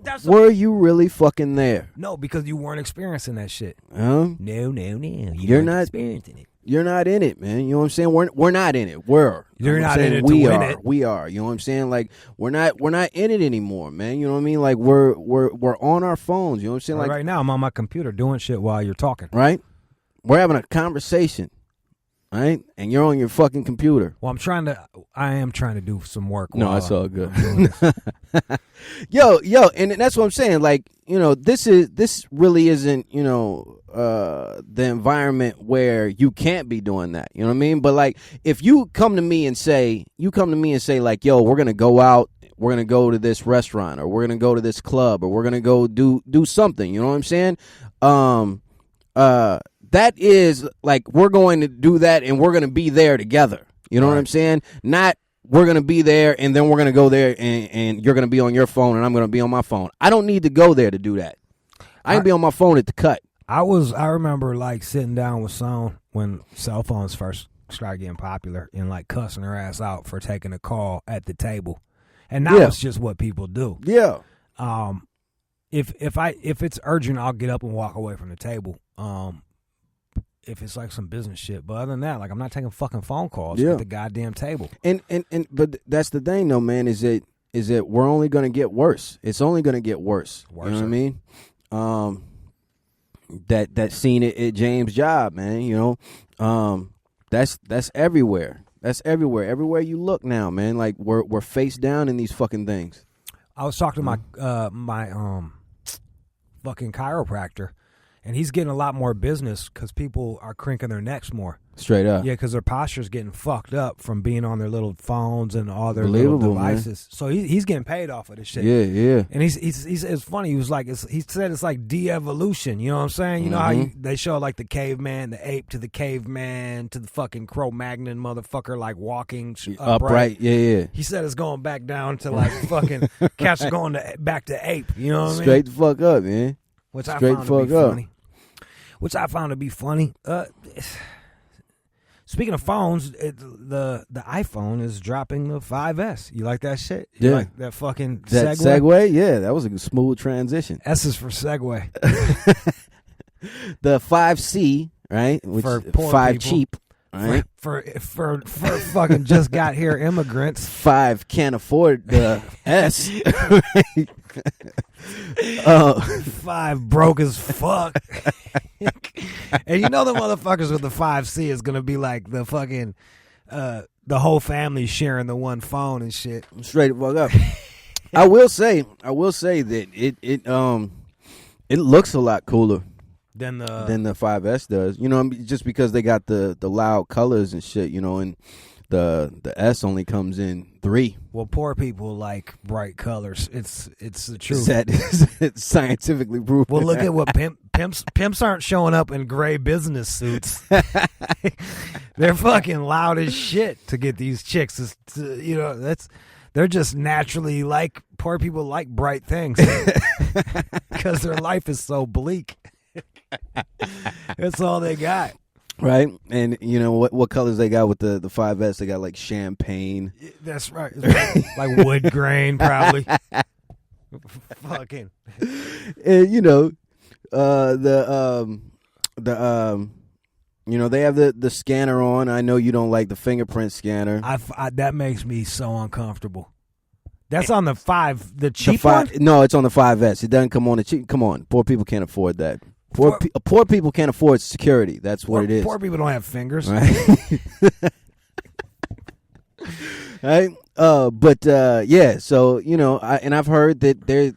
that's were you really fucking there? No, because you weren't experiencing that shit. Huh? No. You're weren't not experiencing it. You're not in it, man. You know what I'm saying? We're not in it. You're I'm not saying in it we to win are. it. We are. You know what I'm saying? Like, we're not in it anymore, man. You know what I mean? Like, we're on our phones. You know what I'm saying? Like, Right now, I'm on my computer doing shit while you're talking. right? We're having a conversation, right? And you're on your fucking computer. Well, I am trying to do some work. No, while it's all good. I'm doing this. Yo, and that's what I'm saying. Like, you know, this really isn't, you know, the environment where you can't be doing that. You know what I mean? But, like, if you come to me and say, like, yo, we're gonna go out, we're gonna go to this restaurant, or we're gonna go to this club, or we're gonna go do something. You know what I'm saying? That is like, we're going to do that and we're gonna be there together. You know what I'm saying? Not, we're going to be there and then we're going to go there and you're going to be on your phone and I'm going to be on my phone. I don't need to go there to do that. I ain't be on my phone at the cut. I remember, like, sitting down with someone when cell phones first started getting popular and, like, cussing her ass out for taking a call at the table. And now it's just what people do. Yeah. If it's urgent, I'll get up and walk away from the table. If it's like some business shit, but other than that, like, I'm not taking fucking phone calls at the goddamn table. And but that's the thing, though, man. Is that we're only going to get worse. It's only going to get worse. You know what I mean? That scene at James' job, man. You know, that's everywhere. That's everywhere. Everywhere you look now, man. Like, we're face down in these fucking things. I was talking to my fucking chiropractor. And he's getting a lot more business because people are crinking their necks more. Straight up. Yeah, because their posture's getting fucked up from being on their little phones and all their little devices. Man. So he's getting paid off of this shit. Yeah. And he's it's funny. He was like, he said it's like de-evolution. You know what I'm saying? You know how they show, like, the caveman, the ape to the caveman to the fucking Cro-Magnon motherfucker, like, walking upright. Yeah. He said it's going back down to, like, fucking cats are going back to ape. You know what I mean? Straight the fuck up, man. Which Straight I found to be up. funny. Speaking of phones, the iPhone is dropping the 5S. You like that shit? You like that fucking Segway? Yeah, that was a smooth transition. S is for Segway. The 5C, right? Which For poor 5 people. cheap, right? For fucking just got here immigrants. 5 can't afford the S. 5 broke as fuck. And you know the motherfuckers with the 5C is gonna be like the fucking the whole family sharing the one phone and shit. Straight the fuck up. I will say that it looks a lot cooler Than the 5S does. You know, just because they got the loud colors and shit, you know, and The S only comes in 3. Well, poor people like bright colors. It's the truth. It's scientifically proven. Well, look at what pimps aren't showing up in gray business suits. They're fucking loud as shit to get these chicks. They're just naturally like poor people like bright things because their life is so bleak. That's all they got. Right, and you know what colors they got with the 5S? They got like champagne. That's right, like wood grain, probably. Fucking, and they have the scanner on. I know you don't like the fingerprint scanner. That makes me so uncomfortable. That's on the 5, the cheap one. No, it's on the 5S. It doesn't come on the cheap. Come on, poor people can't afford that. Poor people can't afford security. That's what it is. Poor people don't have fingers. Right? Right? Yeah. So, I've heard that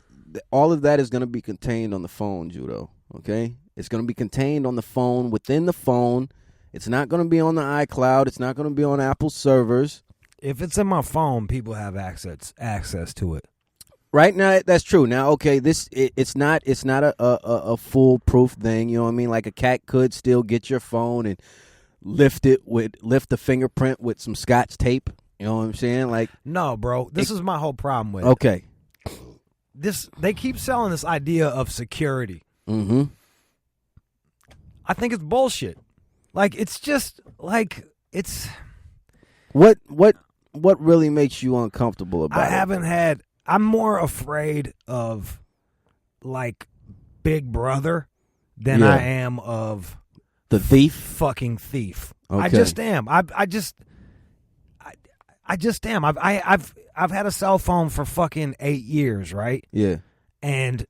all of that is going to be contained on the phone, Judo. Okay? It's going to be contained on the phone, within the phone. It's not going to be on the iCloud. It's not going to be on Apple servers. If it's in my phone, people have access to it. Right now, that's true. Now, okay, it's not a foolproof thing. You know what I mean? Like a cat could still get your phone and lift the fingerprint with some Scotch tape. You know what I'm saying? Like, no, bro. This is my whole problem with it. They keep selling this idea of security. Mm-hmm. I think it's bullshit. Like, it's just like it's. What really makes you uncomfortable about it? I'm more afraid of, like, Big Brother than I am of the thief. Fucking thief. Okay. I just am. I just am. I've had a cell phone for fucking 8 years, right? Yeah. And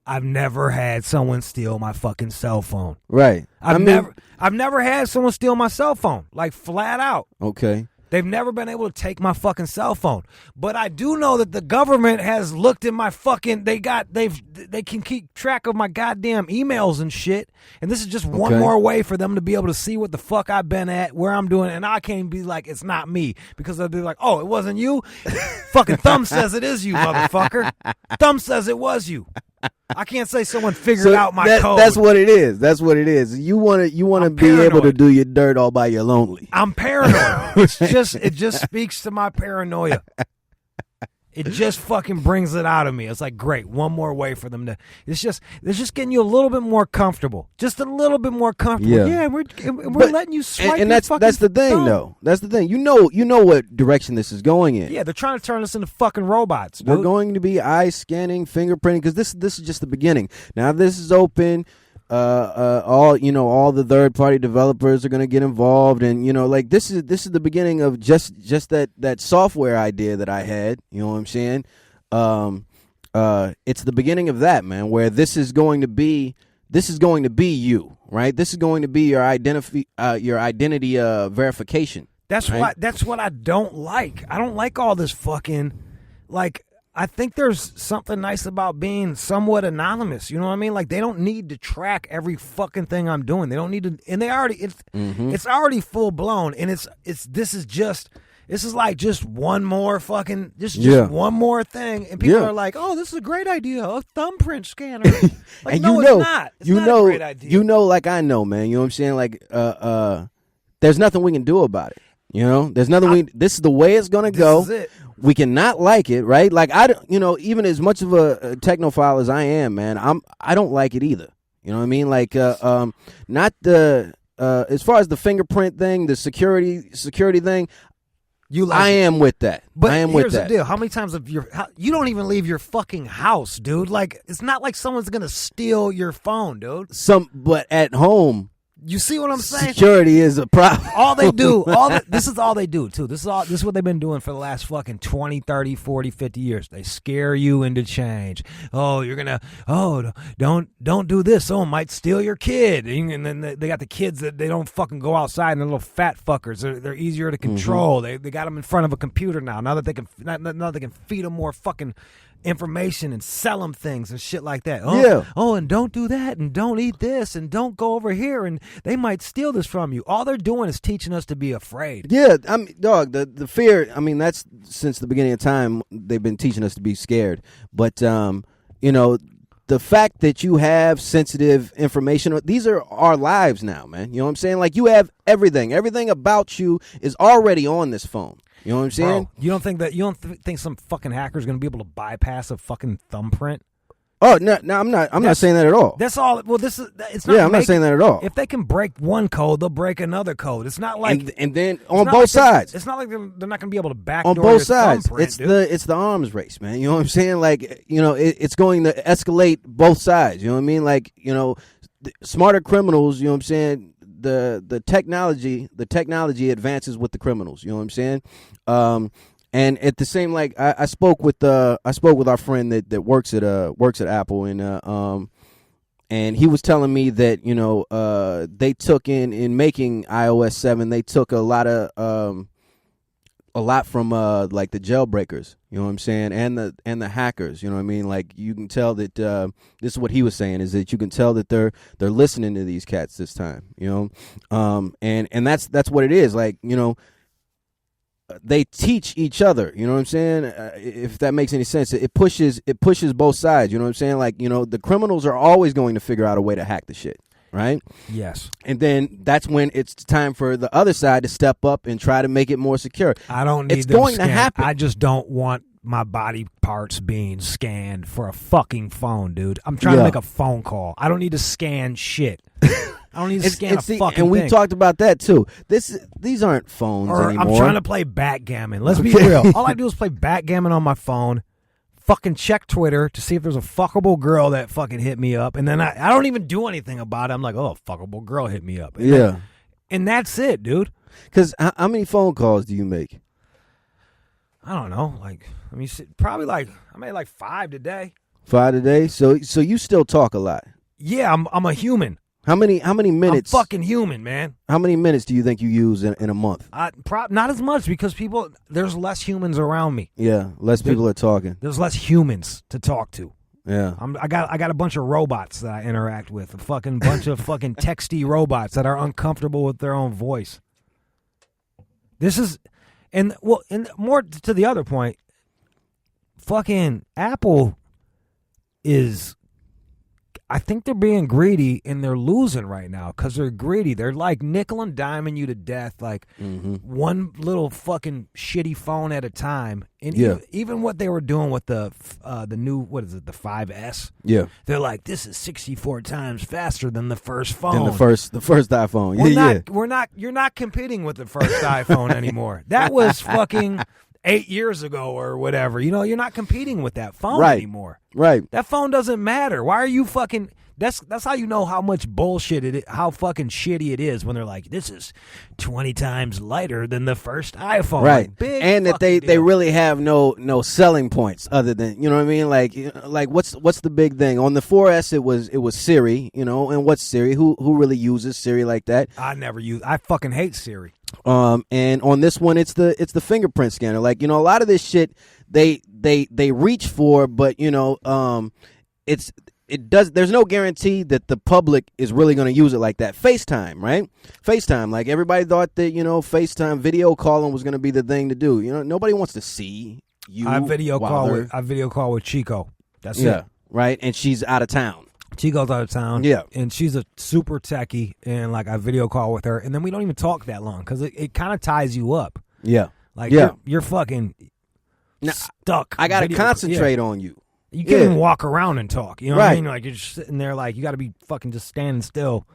I've never had someone steal my fucking cell phone. Right. I've never had someone steal my cell phone, like flat out. Okay. They've never been able to take my fucking cell phone. But I do know that the government has looked at my fucking they can keep track of my goddamn emails and shit. And this is just one more way for them to be able to see what the fuck I've been at, where I'm doing, and I can't be like, it's not me. Because they'll be like, oh, it wasn't you? Fucking Thumb says it is you, motherfucker. Thumb says it was you. I can't say someone figured out my code. That's what it is. That's what it is. You want to be able to do your dirt all by your lonely. I'm paranoid. It just speaks to my paranoia. It just fucking brings it out of me. It's like, great, one more way for them to. It's just getting you a little bit more comfortable. Just a little bit more comfortable. Yeah, we're letting you swipe. And that's the thing, though. That's the thing. You know what direction this is going in. Yeah, they're trying to turn us into fucking robots. Dude. We're going to be eye scanning, fingerprinting, because this is just the beginning. Now this is open. All the third party developers are going to get involved, and like this is the beginning of just that software idea that I had. You know what I'm saying? It's the beginning of that, man. Where this is going to be you, right? This is going to be your identity verification. That's right? That's what I don't like. I don't like all this fucking like. I think there's something nice about being somewhat anonymous. You know what I mean? Like, they don't need to track every fucking thing I'm doing. They don't need to, and it's already full blown. And this is like just one more fucking, one more thing. And people are like, oh, this is a great idea. A thumbprint scanner. Like, and no, it's not. It's not a great idea. Like I know, man. You know what I'm saying? Like, there's nothing we can do about it. There's nothing this is the way it's going to go. This is it. We cannot like it, right? Like even as much of a technophile as I am, man, I don't like it either. You know what I mean? Like, not the as far as the fingerprint thing, the security thing. I am with that. But I am here's with that. the deal: how many times you don't even leave your fucking house, dude? Like, it's not like someone's gonna steal your phone, dude. But at home. You see what I'm saying? Security is a problem. All they do, this is all they do, too. This is what they've been doing for the last fucking 20, 30, 40, 50 years. They scare you into change. Oh, you're going to, don't do this. Someone might steal your kid. And then they got the kids that they don't fucking go outside, and they're little fat fuckers. They're easier to control. Mm-hmm. They got them in front of a computer now. Now that they can feed them more fucking information and sell them things and shit like that. Oh, and don't do that, and don't eat this, and don't go over here, and they might steal this from you. All they're doing is teaching us to be afraid. Yeah, I mean, dog, the fear, I mean, that's since the beginning of time, they've been teaching us to be scared. But, you know, the fact that you have sensitive information, these are our lives now, man. You know what I'm saying? Like, you have everything. Everything about you is already on this phone. You know what I'm saying? Bro, you don't think some fucking hacker's going to be able to bypass a fucking thumbprint? Oh, no, I'm not saying that at all. That's all. Well, it's not. Yeah, I'm not saying that at all. If they can break one code, they'll break another code. It's not like and then on both sides. It's not like they're not going to be able to backdoor on both sides. It's the arms race, man. You know what I'm saying? Like, you know, it's going to escalate both sides. You know what I mean? Like, you know, smarter criminals. You know what I'm saying? The technology advances with the criminals. You know what I'm saying? And at the same, like, I spoke with our friend that works at Apple, and he was telling me that, you know, they took in making iOS 7, they took a lot from like the jailbreakers, you know what I'm saying, and the hackers, you know what I mean. Like, you can tell that this is what he was saying, is that you can tell that they're listening to these cats this time, you know, and that's what it is. Like, you know, they teach each other, you know what I'm saying? If that makes any sense, it pushes both sides, you know what I'm saying? Like, you know, the criminals are always going to figure out a way to hack the shit, right? Yes. And then that's when it's time for the other side to step up and try to make it more secure. I don't need it's going to happen. I just don't want my body parts being scanned for a fucking phone, dude. I'm trying to make a phone call. I don't need to scan shit. I don't need to scan a fucking thing. And we talked about that too. These aren't phones anymore. I'm trying to play backgammon. Let's be real. All I do is play backgammon on my phone, fucking check Twitter to see if there's a fuckable girl that fucking hit me up, and then I don't even do anything about it. I'm like, oh, a fuckable girl hit me up. And that's it, dude. Because how many phone calls do you make? I don't know. Like, I mean, probably I made like 5 today. 5 today? So you still talk a lot? Yeah, I'm a human. How many minutes? I'm fucking human, man. How many minutes do you think you use in a month? Not as much, because there's less humans around me. Yeah, less people are talking. There's less humans to talk to. Yeah, I got a bunch of robots that I interact with. A fucking bunch of fucking texty robots that are uncomfortable with their own voice. This is, and more to the other point, fucking Apple is, I think they're being greedy, and they're losing right now because they're greedy. They're like nickel and diming you to death, like one little fucking shitty phone at a time. And even what they were doing with the new, what is it, the 5S? Yeah, they're like, this is 64 times faster than the first phone. Than the first iPhone. You're not competing with the first iPhone anymore. That was fucking 8 years ago or whatever. You know, you're not competing with that phone anymore. Right. That phone doesn't matter. Why are you fucking... That's how you know how much bullshit it is, how fucking shitty it is when they're like, this is 20 times lighter than the first iPhone. Right. Like, big and that they really have no selling points other than, you know what I mean? Like what's the big thing? On the 4S it was Siri, you know, and what's Siri? Who really uses Siri like that? I fucking hate Siri. And on this one it's the fingerprint scanner. Like, you know, a lot of this shit they reach for, but you know, there's no guarantee that the public is really going to use it like that. FaceTime, right? FaceTime, like everybody thought that, you know, FaceTime video calling was going to be the thing to do. You know, nobody wants to see you. I video call with Chico. That's it. Right? And she's out of town. Chico's out of town. Yeah. And she's a super techie, and like I video call with her, and then we don't even talk that long because it kind of ties you up. Yeah. Like you're fucking stuck. I got to concentrate on you. You can't even walk around and talk. You know what I mean? Like, you're just sitting there, like, you got to be fucking just standing still,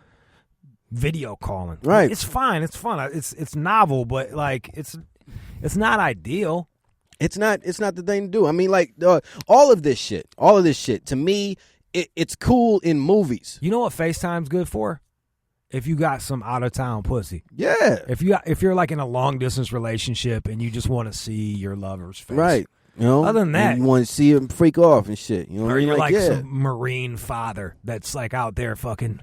video calling. Right. It's fine. It's fun. It's novel, but, like, it's not ideal. It's not the thing to do. I mean, like, all of this shit, to me, it's cool in movies. You know what FaceTime's good for? If you got some out-of-town pussy. Yeah. If you're, like, in a long-distance relationship and you just want to see your lover's face. Right. You know, other than that, you want to see him freak off and shit. You know, or you're like some Marine father that's like out there fucking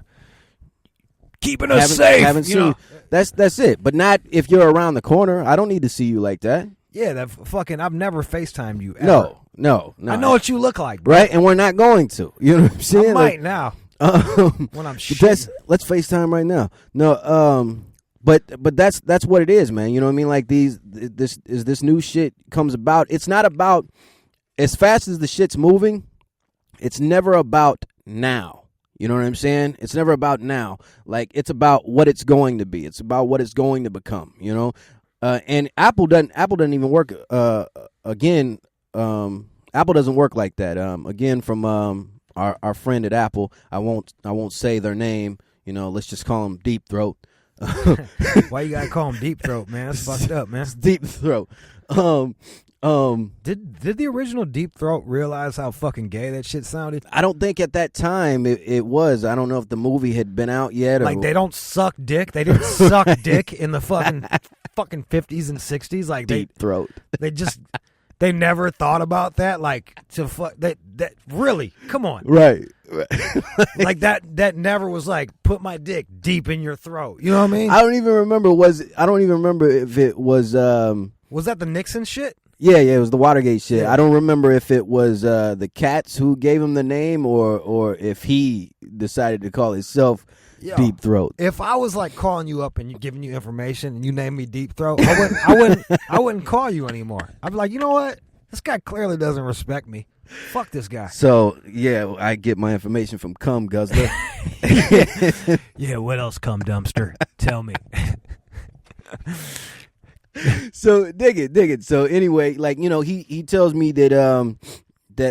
keeping us safe. Haven't seen. That's it. But not if you're around the corner. I don't need to see you like that. Yeah, that fucking. I've never FaceTimed you. Ever. No. I know what you look like, bro. Right, and we're not going to. You know what I'm saying? I might now. When I'm shitting. Let's FaceTime right now. No, but that's what it is, man. You know what I mean? Like this new shit comes about. It's not about as fast as the shit's moving. It's never about now. You know what I'm saying? It's never about now. Like, it's about what it's going to be. It's about what it's going to become, you know? And Apple doesn't even work, again, Apple doesn't work like that. Again, from our friend at Apple, I won't say their name, you know, let's just call them Deep Throat. Why you gotta call him Deep Throat, man? That's fucked up, man. It's Deep Throat. Did the original Deep Throat realize how fucking gay that shit sounded? I don't think at that time it was. I don't know if the movie had been out yet. Or, like, they don't suck dick. They didn't suck dick in the fucking 50s and 60s. Like, Deep Throat. They never thought about that. Like, to fuck that really? Come on, right. Like that never was like, put my dick deep in your throat. You know what I mean? I don't even remember if it was. Was that the Nixon shit? Yeah, it was the Watergate shit. Yeah. I don't remember if it was the Cats who gave him the name or if he decided to call himself Deep Throat. If I was like calling you up and you giving you information and you named me Deep Throat, I wouldn't call you anymore. I'd be like, you know what? This guy clearly doesn't respect me. Fuck this guy. So yeah, I get my information from Cum Guzzler. Yeah, what else, Cum Dumpster? Tell me. So dig it. So anyway, like, you know, he tells me that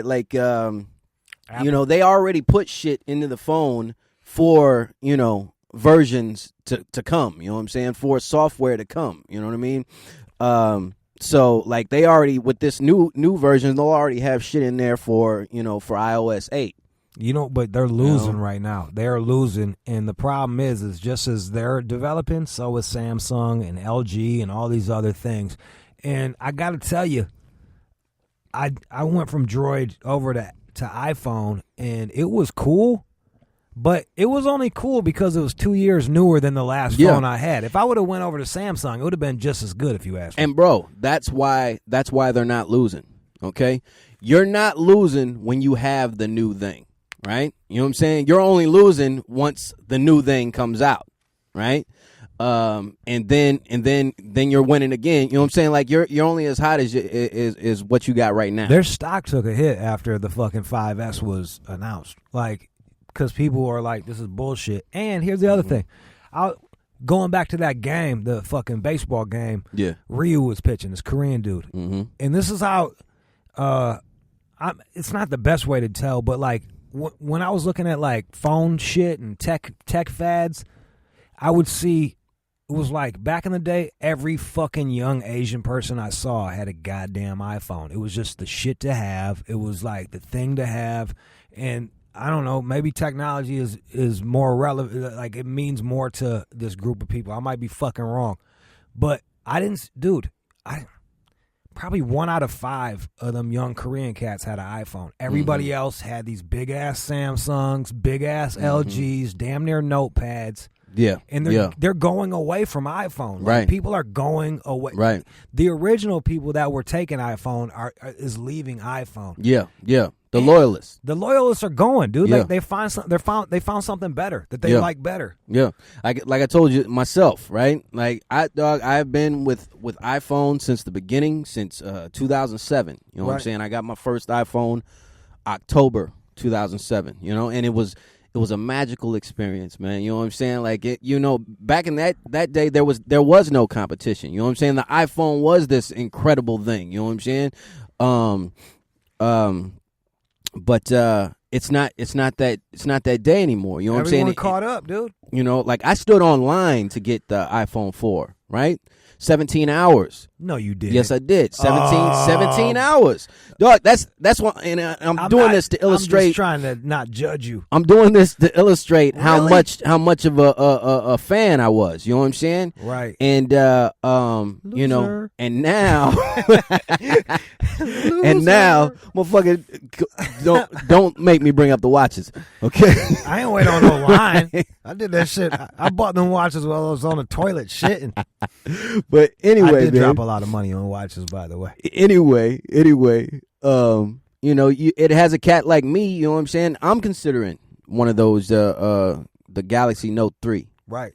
like Apple. you know, they already put shit into the phone for, you know, versions to come, you know what I'm saying, for software to come, you know what I mean? So like they already, with this new version, they'll already have shit in there for, you know, for iOS 8. You know, but they're losing right now. They're losing, and the problem is just as they're developing, so is Samsung and LG and all these other things. And I got to tell you, I went from Droid over to iPhone, and it was cool, but it was only cool because it was 2 years newer than the last phone I had. If I would have went over to Samsung, it would have been just as good, if you ask me. And bro, that's why they're not losing. Okay, you're not losing when you have the new thing. Right? You know what I'm saying? You're only losing once the new thing comes out, right? And then you're winning again. You know what I'm saying? Like you're only as hot as is what you got right now. Their stock took a hit after the fucking 5S was announced. Like, because people are like, this is bullshit. And here's the other thing. Going back to that game, the fucking baseball game, Ryu was pitching, this Korean dude. Mm-hmm. And this is how, it's not the best way to tell, but like, when I was looking at like phone shit and tech fads, I would see it was like back in the day, every fucking young Asian person I saw had a goddamn iPhone. It was just the shit to have. It was like the thing to have. And I don't know, maybe technology is more relevant. Like it means more to this group of people. I might be fucking wrong, but probably 1 out of 5 of them young Korean cats had an iPhone. Everybody else had these big ass Samsungs, big ass LGs, damn near notepads. Yeah, and they're going away from iPhone. Like, right, people are going away. Right, the original people that were taking iPhone is leaving iPhone. Yeah. The Loyalists. The Loyalists are going, dude. Like they found something better that they like better. Yeah, like I told you myself, right? Like I've been with iPhone since the beginning, since 2007. You know what I'm saying? I got my first iPhone October 2007. You know, and it was a magical experience, man. You know what I'm saying? Like back in that day, there was no competition. You know what I'm saying? The iPhone was this incredible thing. You know what I'm saying? But it's not that day anymore. You know what I'm saying? Everyone caught up, dude. You know, like I stood online to get the iPhone 4, right? 17 hours. No, you did. Yes, I did. 17 hours. Dog, that's what, and I'm doing this to illustrate. I'm just trying to not judge you. I'm doing this to illustrate really? how much of a fan I was. You know what I'm saying? Right. And you know, and now motherfucker, don't make me bring up the watches. Okay. I ain't waiting on no line. I did that shit. I bought them watches while I was on the toilet shitting. But anyway, I did man, drop a lot of money on watches, by the way. Anyway, it has a cat like me. You know what I'm saying? I'm considering one of those, the Galaxy Note 3. Right.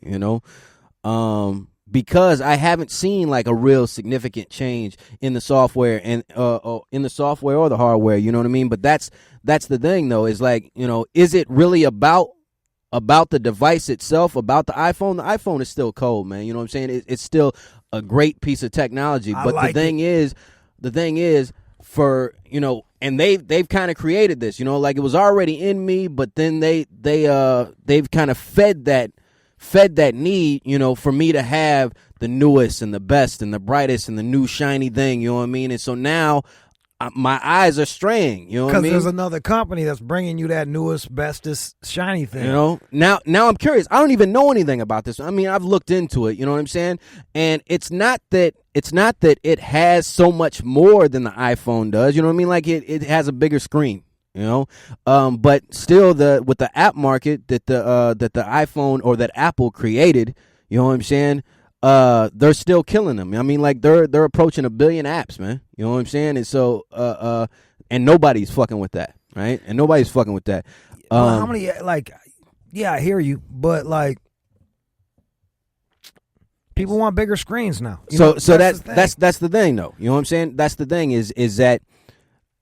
Because I haven't seen like a real significant change in the software and in the software or the hardware. You know what I mean? But that's the thing, though, is like, is it really about the device itself, about the iPhone? The iPhone is still cold, man. You know what I'm saying? It's still a great piece of technology. But the thing is, for and they've kind of created this. Like it was already in me, but then they've kind of fed that need, for me to have the newest and the best and the brightest and the new shiny thing. You know what I mean? And so now my eyes are straying. You know what I mean? Because there's another company that's bringing you that newest, bestest, shiny thing. Now I'm curious. I don't even know anything about this. I mean, I've looked into it. You know what I'm saying? And it's not that it has so much more than the iPhone does. You know what I mean? Like it has a bigger screen. But still, with the app market that the iPhone or that Apple created, you know what I'm saying? They're still killing them. I mean, like they're approaching 1 billion apps, man. You know what I'm saying? And so, and nobody's fucking with that, right? And nobody's fucking with that. How many? Like, yeah, I hear you, but like, people want bigger screens now. So that's the thing, though. You know what I'm saying? That's the thing is that.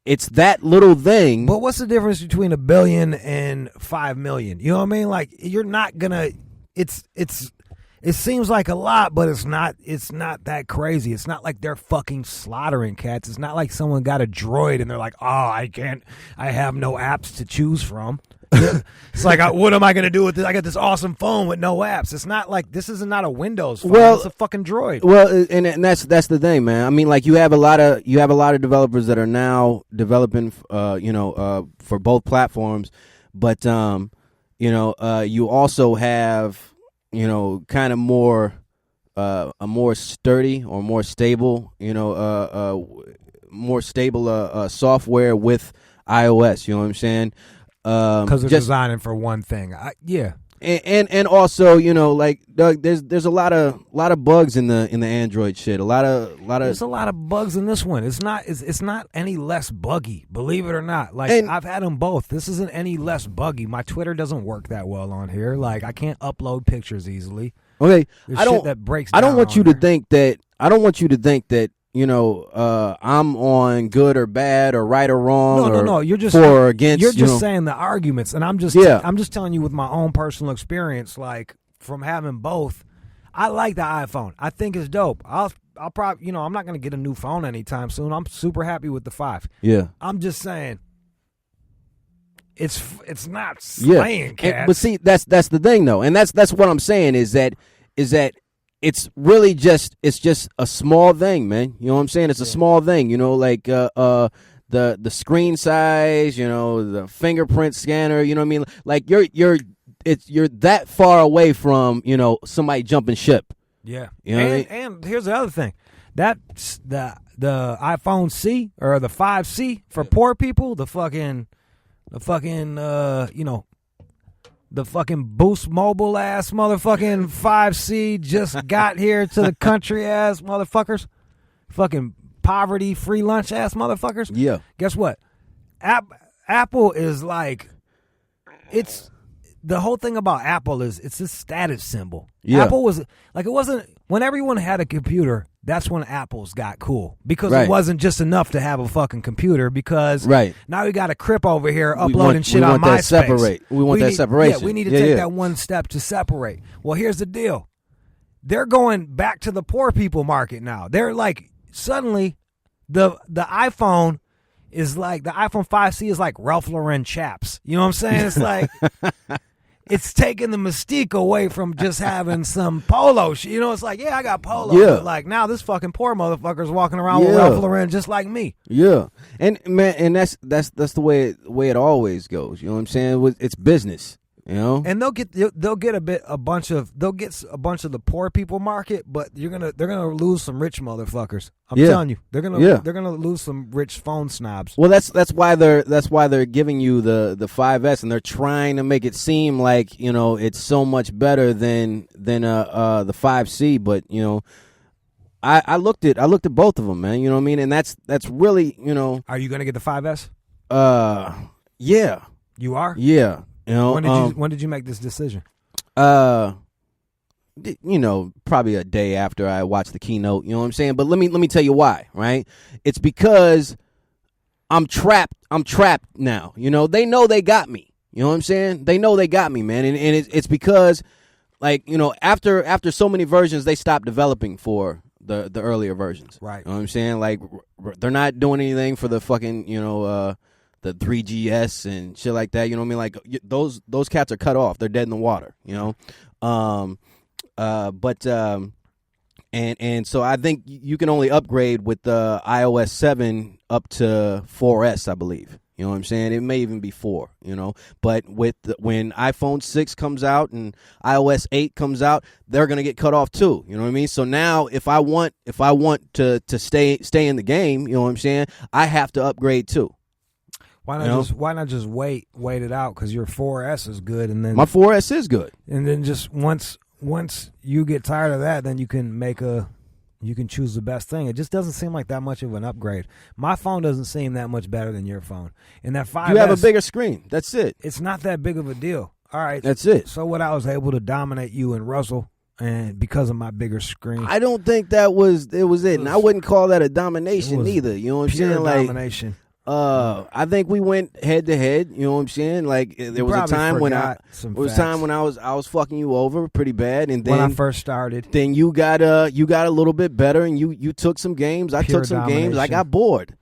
It's that little thing. But what's the difference between 1 billion and 5 million? You know what I mean? Like you're not gonna. It seems like a lot, but it's not. It's not that crazy. It's not like they're fucking slaughtering cats. It's not like someone got a droid and they're like, oh, I have no apps to choose from. It's like, what am I going to do with this? I got this awesome phone with no apps. It's not like this is not a Windows phone. Well, it's a fucking droid. Well, and that's the thing, man. I mean, like you have a lot of developers that are now developing, for both platforms, but you also have, kind of more, a more sturdy or more stable, software with iOS. You know what I'm saying? Because they're designing for one thing. And also, like Doug, there's a lot of bugs in the Android shit. There's a lot of bugs in this one. It's not any less buggy, believe it or not. Like I've had them both. This isn't any less buggy. My Twitter doesn't work that well on here. Like I can't upload pictures easily. Okay, There's I don't. Shit that breaks. I don't down want you on to there. think that. I don't want you to think that. I'm on good or bad or right or wrong. No. You're just for or against. You're just saying the arguments, and I'm just telling you with my own personal experience, like from having both. I like the iPhone. I think it's dope. I'll probably, I'm not going to get a new phone anytime soon. I'm super happy with the 5. Yeah. I'm just saying, it's not slaying cats. But see, that's the thing though, and that's what I'm saying is that. It's really just a small thing, man. You know what I'm saying? It's a small thing, like the screen size, the fingerprint scanner, you know what I mean? Like you're that far away from, somebody jumping ship. Yeah. You know what I mean? And here's the other thing. That's the iPhone C or the 5C for poor people, the fucking the fucking Boost Mobile ass motherfucking 5C just got here to the country ass motherfuckers. Fucking poverty free lunch ass motherfuckers. Yeah. Guess what? Apple is like, it's the whole thing about Apple is it's a status symbol. Yeah. Apple was like, it wasn't when everyone had a computer. That's when Apples got cool because Right. it wasn't just enough to have a fucking computer because Right. now we got a crip over here uploading shit we on want that MySpace. We want that separation. Yeah, we need to take that one step to separate. Well, here's the deal. They're going back to the poor people market now. They're like, suddenly the iPhone is like, the iPhone 5C is like Ralph Lauren chaps. You know what I'm saying? It's like, it's taking the mystique away from just having some polo shit. You know, it's like, yeah, I got polo. Yeah. But like now this fucking poor motherfucker's walking around with Ralph Lauren just like me. Yeah. And man, and that's the way it always goes. You know what I'm saying? It's business. You know, and they'll get a bunch of the poor people market, but they're gonna lose some rich motherfuckers. I'm telling you, they're gonna lose some rich phone snobs. Well, that's why they're giving you the 5S, and they're trying to make it seem like, you know, it's so much better than the 5C. But, you know, I looked at both of them, man. You know what I mean? And that's really, you know. Are you gonna get the 5S? Yeah. You are? Yeah. You know, when did you make this decision? You know, probably a day after I watched the keynote. You know what I'm saying? But let me tell you why. Right? It's because I'm trapped. I'm trapped now. You know, they know they got me. You know what I'm saying? They know they got me, man. And it's because, like, you know, after so many versions, they stopped developing for the earlier versions. Right. You know what I'm saying? Like, they're not doing anything for the fucking, you know, the 3GS and shit like that. You know what I mean? Like, those cats are cut off. They're dead in the water, you know? And so I think you can only upgrade with the iOS 7 up to 4S, I believe. You know what I'm saying? It may even be 4, you know? But when iPhone 6 comes out and iOS 8 comes out, they're going to get cut off too. You know what I mean? So now if I want to stay in the game, you know what I'm saying? I have to upgrade too. Why not just wait it out? Because your 4S is good, and then my 4S is good, and then just once you get tired of that, then you can choose the best thing. It just doesn't seem like that much of an upgrade. My phone doesn't seem that much better than your phone. And that 5S, you have a bigger screen. That's it. It's not that big of a deal. All right, that's it. So what, I was able to dominate you and Russell, and because of my bigger screen. I don't think that was it, and I wouldn't call that a domination either. You know what I'm saying? Like domination. I think we went head to head. You know what I'm saying? Like, there was a time when I was fucking you over pretty bad, and then when I first started, then you got a little bit better, and you took some games. I took some games. I got bored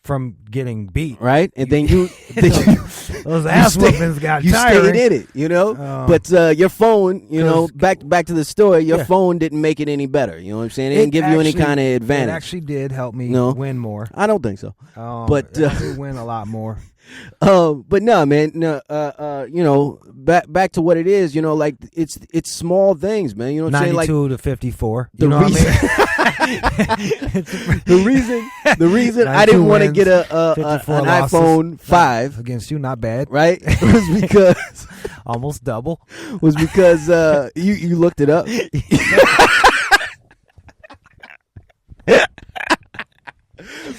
from getting beat, right? And then you those ass whoopings got you tiring. stayed in it, you know. But your phone, you know, back to the story. Your phone didn't make it any better. You know what I'm saying? It didn't give you any kind of advantage. It actually did help me win more. I don't think so. But it win a lot more. But no, man. No, you know, back to what it is. You know, like it's small things, man. You know what I'm saying? Like 92 to 54. You know what I mean? the reason I didn't want to get an iPhone 5 against you, not bad, right? Was because almost double. Was because you looked it up.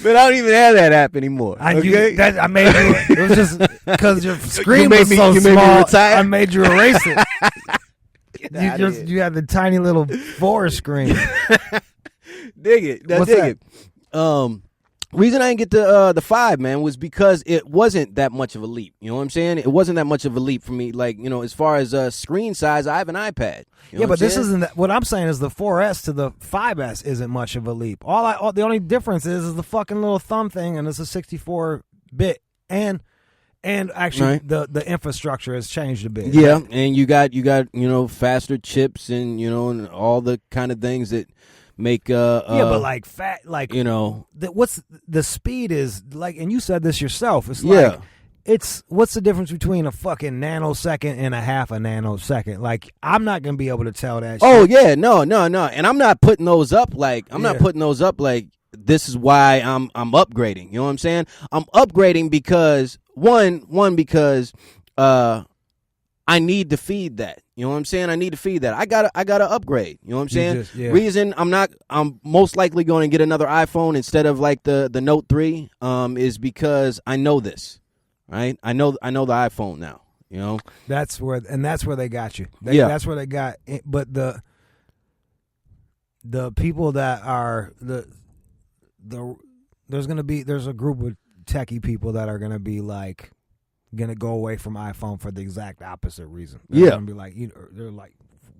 But I don't even have that app anymore. I made you. It was just because your screen was so small. I made you erase it. You had the tiny little 4 screen. Dig it. Now, dig it. Reason I didn't get the 5, man, was because it wasn't that much of a leap. You know what I'm saying? It wasn't that much of a leap for me. Like, you know, as far as screen size, I have an iPad. You know but this isn't what I'm saying is the 4S to the 5S isn't much of a leap. The only difference is the fucking little thumb thing, and it's a 64-bit, and actually the infrastructure has changed a bit. Yeah, and you got you know, faster chips and, you know, and all the kind of things that make but like you know, what's the speed is like, and you said this yourself. It's like what's the difference between a fucking nanosecond and a half a nanosecond? Like, I'm not gonna be able to tell that. Oh yeah, no, and I'm not putting those up like not putting those up like this is why I'm upgrading. You know what I'm saying? I'm upgrading because because I need to feed that. You know what I'm saying? I need to feed that. I gotta upgrade. You know what I'm saying? Reason I'm most likely going to get another iPhone instead of like the Note 3 is because I know this. Right? I know the iPhone now, you know. That's where they got you. That's where they got it. But the people that are there's a group of techie people that are gonna be like gonna go away from iPhone for the exact opposite reason. They're gonna be like, they're like,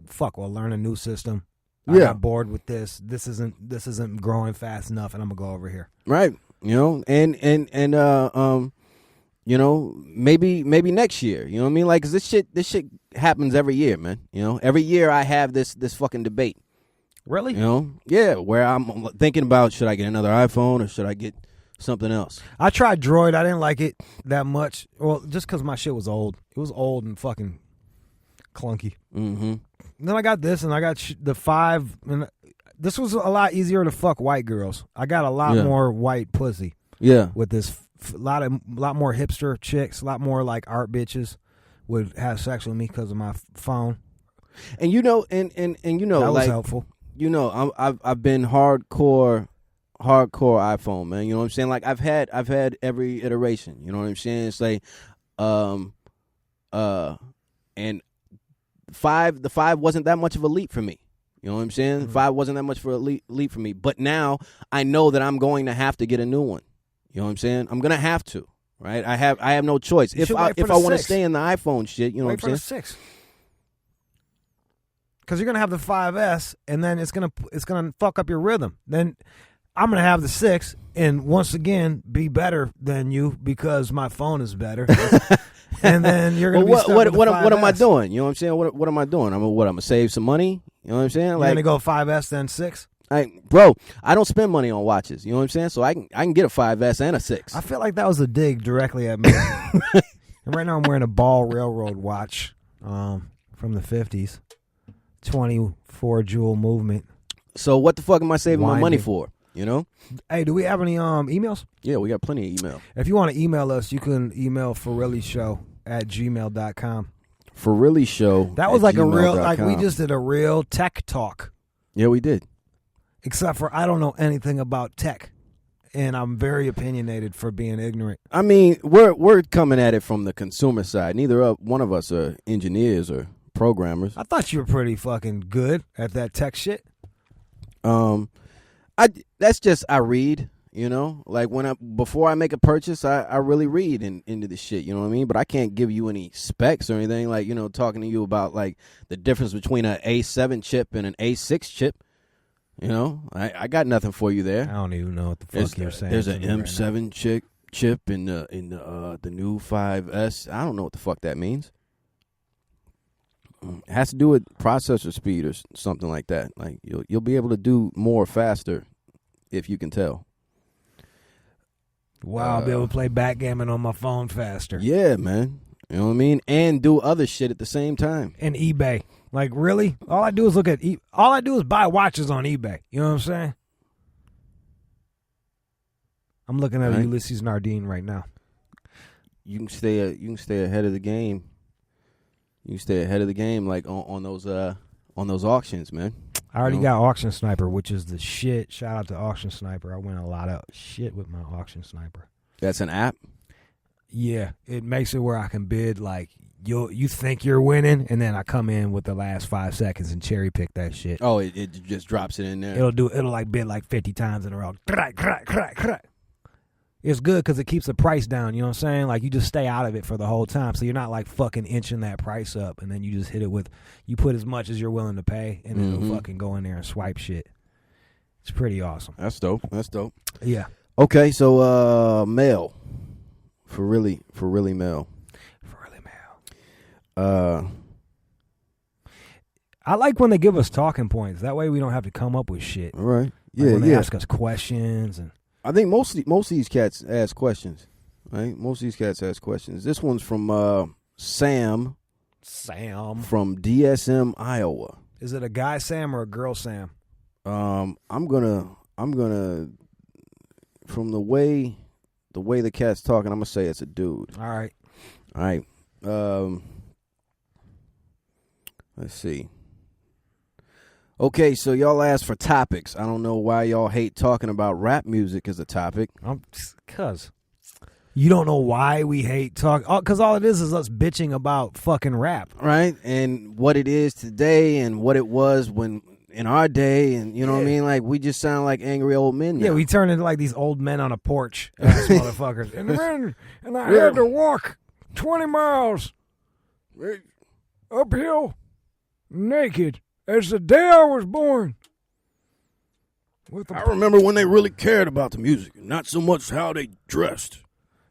fuck, well, learn a new system. I got bored with this. This isn't growing fast enough, and I'm gonna go over here. Right. You know, and you know, maybe next year. You know what I mean? Like, 'cause this shit happens every year, man. You know, every year I have this fucking debate. Really? You know? Yeah, where I'm thinking about, should I get another iPhone or should I get something else? I tried Droid. I didn't like it that much. Well, just because my shit was old. It was old and fucking clunky. Mm-hmm. Then I got this, and I got the 5. And this was a lot easier to fuck white girls. I got a lot more white pussy. Yeah. With this, a lot more hipster chicks, a lot more like art bitches would have sex with me because of my phone. And you know, and you know, that was like, helpful. You know, I've been hardcore iPhone, man. You know what I'm saying? Like I've had every iteration. You know what I'm saying? It's like, and the 5 wasn't that much of a leap for me. You know what I'm saying? Mm-hmm. 5 wasn't that much for a leap for me. But now I know that I'm going to have to get a new one. You know what I'm saying? I'm gonna have to, right? I have no choice. If I want to stay in the iPhone shit, you know what I'm saying? Wait for the 6. Because you're gonna have the 5S, and then it's gonna fuck up your rhythm. Then I'm gonna have the 6, and once again be better than you because my phone is better. And then you're gonna be stuck with the 5S. What am I doing? You know what I'm saying? What am I doing? I'm gonna save some money. You know what I'm saying? You're gonna go 5S then 6. Bro, I don't spend money on watches. You know what I'm saying? So I can get a 5S and a 6. I feel like that was a dig directly at me. And right now I'm wearing a Ball Railroad watch from the 50s. 24 jewel movement. So what the fuck am I saving my money for? You know? Hey, do we have any emails? Yeah, we got plenty of email. If you want to email us, you can email forreallyshow@gmail.com. forreallyshow. That was like a real, like we just did a real tech talk. Yeah, we did. Except for I don't know anything about tech. And I'm very opinionated for being ignorant. I mean, we're coming at it from the consumer side. Neither one of us are engineers or programmers. I thought you were pretty fucking good at that tech shit. That's just I read, you know, like before I make a purchase, I really read into the shit, you know what I mean? But I can't give you any specs or anything, like, you know, talking to you about like the difference between an A7 chip and an A6 chip. You know, I got nothing for you there. I don't even know what the fuck you're saying. There's an M7 chip in the new 5S. I don't know what the fuck that means. It has to do with processor speed or something like that. Like you'll be able to do more faster if you can tell. Wow, I'll be able to play backgammon on my phone faster. Yeah, man. You know what I mean? And do other shit at the same time. And eBay. Like, really? All I do is all I do is buy watches on eBay. You know what I'm saying? I'm looking at Ulysses Nardine right now. You can stay ahead of the game. You can stay ahead of the game, like on those auctions, man. I already got Auction Sniper, which is the shit. Shout out to Auction Sniper. I win a lot of shit with my Auction Sniper. That's an app? Yeah, it makes it where I can bid like you think you're winning, and then I come in with the last 5 seconds and cherry pick that shit. Oh, it just drops it in there. It'll like bid like 50 times in a row. It's good because it keeps the price down. You know what I'm saying? Like you just stay out of it for the whole time, so you're not like fucking inching that price up, and then you just hit it with you put as much as you're willing to pay, and then it'll fucking go in there and swipe shit. It's pretty awesome. That's dope. Yeah. Okay, so mail. For really mail. I like when they give us talking points. That way we don't have to come up with shit. All right. Like when they ask us questions. And I think most of these cats ask questions. Right? Most of these cats ask questions. This one's from Sam. Sam. From DSM, Iowa. Is it a guy Sam or a girl Sam? I'm gonna from the way the cat's talking, I'm gonna say it's a dude. All right. Let's see. Okay, so y'all asked for topics. I don't know why y'all hate talking about rap music as a topic. Cause you don't know why we hate talking. Because all it is us bitching about fucking rap, right? And what it is today, and what it was when in our day, and you know what I mean. Like we just sound like angry old men now. Yeah, we turn into like these old men on a porch, ass motherfuckers. And I had to walk 20 miles uphill naked as the day I was born. I remember when they really cared about the music, not so much how they dressed.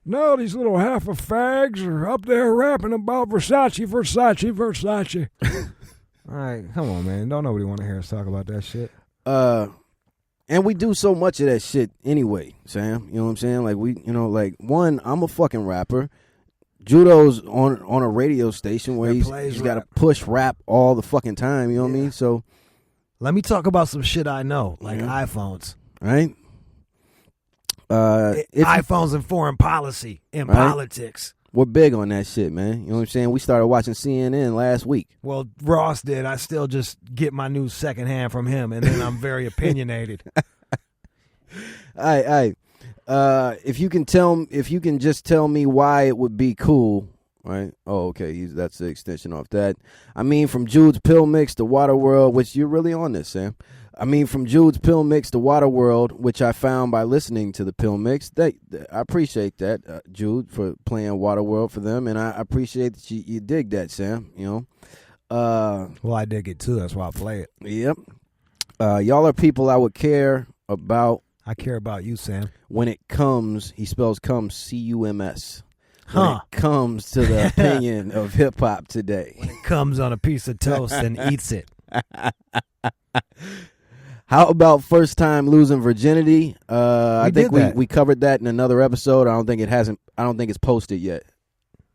Now these little half of fags are up there rapping about Versace. All right, come on, man. Don't nobody want to hear us talk about that shit. And we do so much of that shit anyway, Sam. You know what I'm saying? Like one, I'm a fucking rapper. Judo's on a radio station where he's got to rap. push rap all the fucking time. You know what I mean? So let me talk about some shit I know, like iPhones. Right? iPhones and foreign policy and politics. We're big on that shit, man. You know what I'm saying? We started watching CNN last week. Well, Ross did. I still just get my news secondhand from him, and then I'm very opinionated. All right. If you can just tell me why it would be cool, right? Oh, okay. That's the extension off that. I mean, from Jude's Pill Mix to Waterworld, which you're really on this, Sam. I mean, from Jude's Pill Mix to Waterworld, which I found by listening to the Pill Mix. I appreciate that, Jude, for playing Waterworld for them, and I appreciate that you dig that, Sam. You know. Well, I dig it too. That's why I play it. Yep. Y'all are people I would care about. I care about you, Sam. When it comes, he spells comes C-U-M-S. Huh. When it comes to the opinion of hip hop today. When it comes on a piece of toast and eats it. How about first time losing virginity? I think we covered that in another episode. I don't think it's posted yet.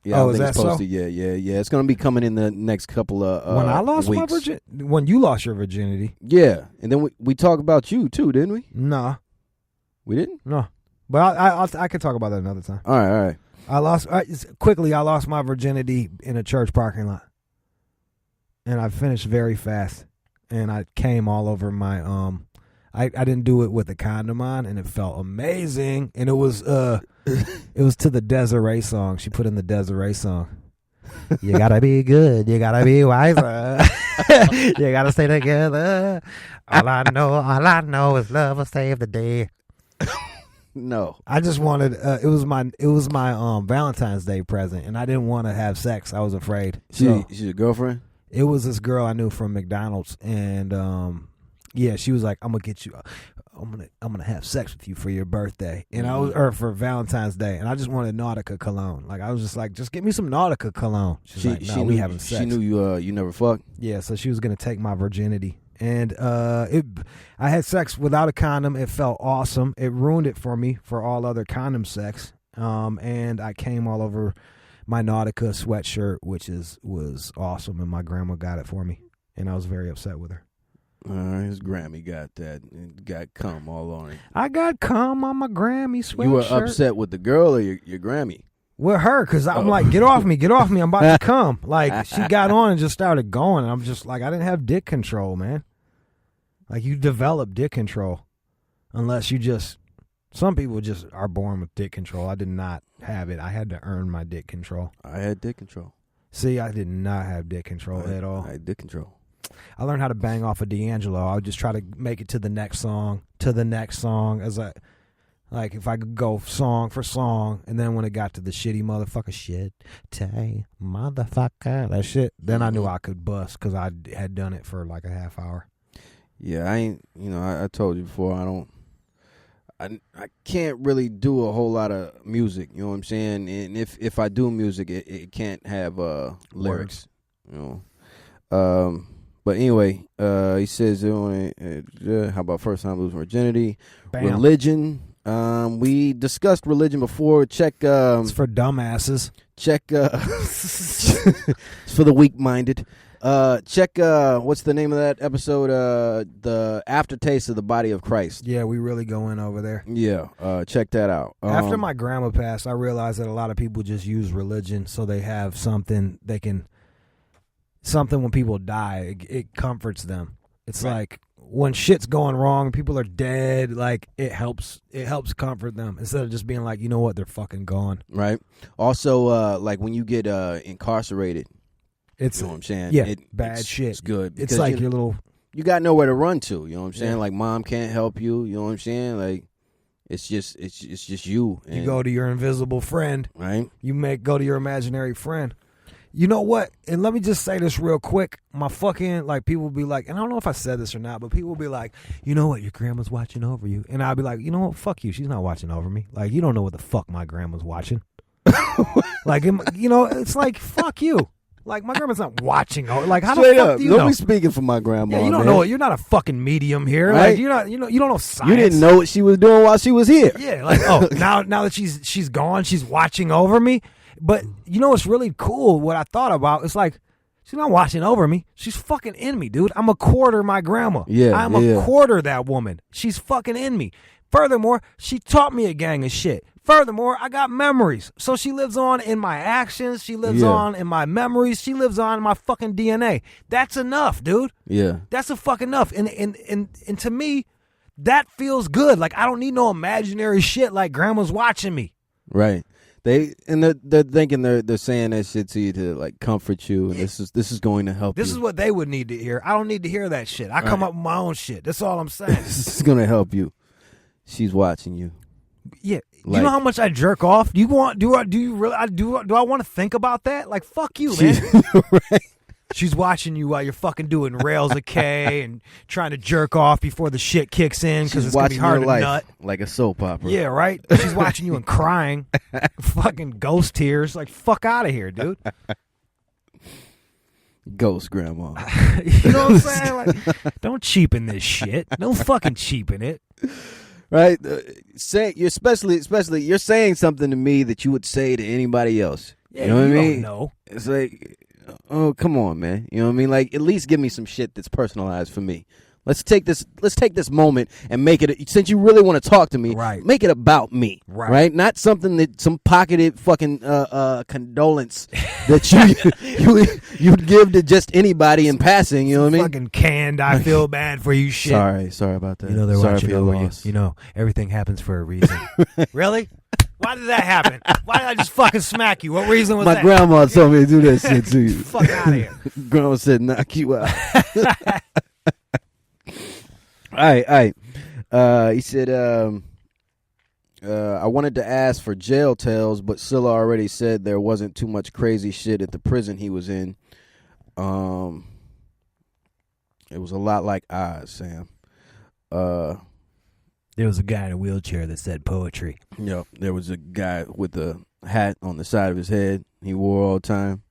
Yeah, I don't think it's posted yet. Yeah. It's gonna be coming in the next couple of when I lost weeks. my virginity, when you lost your virginity. Yeah, and then we talked about you too, didn't we? Nah, we didn't. No, but I could talk about that another time. All right. I lost my virginity in a church parking lot, and I finished very fast, and I came all over my I didn't do it with a condom on, and it felt amazing. And it was to the Desiree song. She put in the Desiree song. You gotta be good. You gotta be wiser. You gotta stay together. All I know is love will save the day. No, I just wanted. It was my Valentine's Day present, and I didn't want to have sex. I was afraid. She's your girlfriend? It was this girl I knew from McDonald's, and yeah, she was like, "I'm gonna get you. I'm gonna have sex with you for your birthday," and I was, or for Valentine's Day, and I just wanted Nautica cologne. Like I was just like, "Just get me some Nautica cologne." She's like, "No, we having sex." She knew you never fucked. Yeah, so she was gonna take my virginity, and I had sex without a condom. It felt awesome. It ruined it for me for all other condom sex. And I came all over my Nautica sweatshirt, which was awesome, and my grandma got it for me, and I was very upset with her. His Grammy got that. It got cum all on it. I got cum on my Grammy sweatshirt. You were upset with the girl or your Grammy? With her, because I'm like, get off me, I'm about to come. Like, she got on and just started going, and I'm just like, I didn't have dick control, man. Like, you develop dick control unless you just, some people just are born with dick control. I did not have it. I had to earn my dick control. I had dick control. See, I did not have dick control at all. I had dick control. I learned how to bang off of D'Angelo. I would just try to make it to the next song, as like if I could go song for song, and then when it got to the shitty motherfucker shit, that shit, then I knew I could bust because I had done it for like a half hour. Yeah, I ain't. I told you before. I can't really do a whole lot of music. You know what I'm saying? And if I do music, it can't have lyrics. You know. But anyway, he says, how about first time losing virginity? Bam. Religion. We discussed religion before. Check. It's for dumbasses. Check. It's for the weak-minded. Check. What's the name of that episode? The aftertaste of the body of Christ. Yeah, we really go in over there. Yeah. Check that out. After my grandma passed, I realized that a lot of people just use religion so they have something they can. Something when people die, it comforts them. It's right. Like when shit's going wrong, people are dead. Like it helps comfort them instead of just being like, you know what, they're fucking gone. Right. Also, like when you get incarcerated, it's you know what I'm saying. Yeah, bad shit. It's good. It's like your little. You got nowhere to run to. You know what I'm saying. Yeah. Like mom can't help you. You know what I'm saying. Like it's just you. You go to your invisible friend. Right. You go to your imaginary friend. You know what? And let me just say this real quick. My fucking, like, people will be like, and I don't know if I said this or not, but people will be like, you know what? Your grandma's watching over you. And I'll be like, you know what? Fuck you. She's not watching over me. Like, you don't know what the fuck my grandma's watching. Like, it's like, fuck you. Like, my grandma's not watching over. Like, how the fuck do you know? Don't be speaking for my grandma, yeah, you don't know it. You're not a fucking medium here. Right? Like, you don't know science. You didn't know what she was doing while she was here. Yeah, like, oh, now that she's gone, she's watching over me. But you know what's really cool? What I thought about, it's like, she's not watching over me. She's fucking in me, dude. I'm a quarter my grandma. Yeah, I'm a quarter that woman. She's fucking in me. Furthermore, she taught me a gang of shit. Furthermore, I got memories. So she lives on in my actions. She lives on in my memories. She lives on in my fucking DNA. That's enough, dude. Yeah. That's a fucking enough. And to me, that feels good. Like, I don't need no imaginary shit like grandma's watching me. Right. They're thinking they're saying that shit to you to like comfort you, and this is going to help you. This is what they would need to hear. I don't need to hear that shit. I come up with my own shit. That's all I'm saying. This is going to help you. She's watching you. Yeah. You know how much I jerk off? Do you want do I want to think about that? Like, fuck you, man. Right. She's watching you while you're fucking doing rails of K and trying to jerk off before the shit kicks in because it's going to be hard to nut. Like a soap opera. Yeah, right? She's watching you and crying. Fucking ghost tears. Like, fuck out of here, dude. Ghost grandma. You know what I'm saying? Like, don't cheapen this shit. Don't fucking cheapen it. Right? Especially you're saying something to me that you would say to anybody else. Yeah, you know what I mean? Don't know. It's like, oh, come on, man. You know what I mean? Like, at least give me some shit that's personalized for me. Let's take this moment and make it, since you really want to talk to me, right, make it about me, right? Not something that some pocketed fucking condolence that you'd give to just anybody in passing. You know what I mean? Fucking canned. I feel bad for you. Shit. Sorry about that. You know they're sorry watching over you. You know everything happens for a reason. Really? Why did that happen? Why did I just fucking smack you? What reason was that? My grandma told me to do that shit to you. Fuck out of here. Grandma said knock you out. All right. He said, I wanted to ask for jail tales, but Scylla already said there wasn't too much crazy shit at the prison he was in. It was a lot like Oz, Sam. There was a guy in a wheelchair that said poetry. Yep. There was a guy with a hat on the side of his head he wore all the time.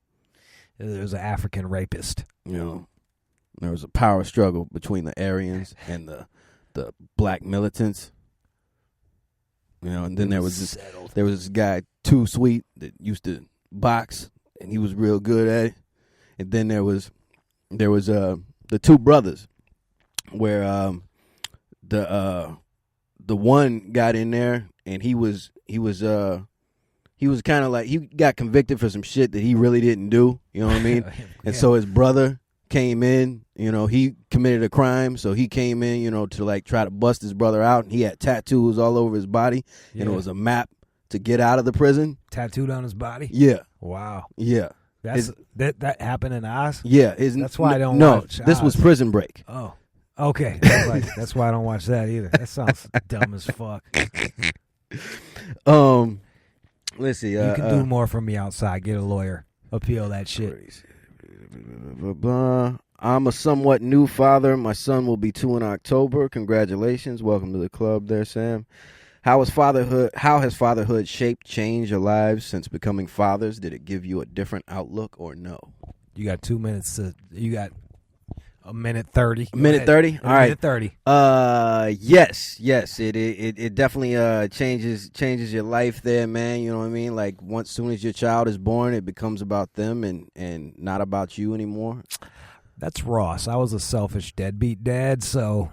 There was an African rapist. You know. There was a power struggle between the Aryans and the black militants. You know, and then there was this guy, Too Sweet, that used to box, and he was real good at it. And then there was the two brothers, where the one got in there, and he was kind of like, he got convicted for some shit that he really didn't do. You know what I mean? And so his brother came in, you know, he committed a crime, so he came in, you know, to like try to bust his brother out, and he had tattoos all over his body, and it was a map to get out of the prison. Tattooed on his body? Yeah. Wow. Yeah. That happened in Oz? Yeah. That's why I don't watch this Oz. Was Prison Break. Oh. Okay. That's why I don't watch that either. That sounds dumb as fuck. Let's see. You can do more for me outside. Get a lawyer. Appeal that shit. I'm a somewhat new father. My son will be 2 in October. Congratulations. Welcome to the club there, Sam. How has fatherhood shaped, changed your lives since becoming fathers? Did it give you a different outlook or no? You got 2 minutes you got a minute 30. A minute 30? All right. Minute 30. Yes. It definitely changes your life there, man. You know what I mean? Like, soon as your child is born, it becomes about them and not about you anymore. That's Ross. I was a selfish deadbeat dad, so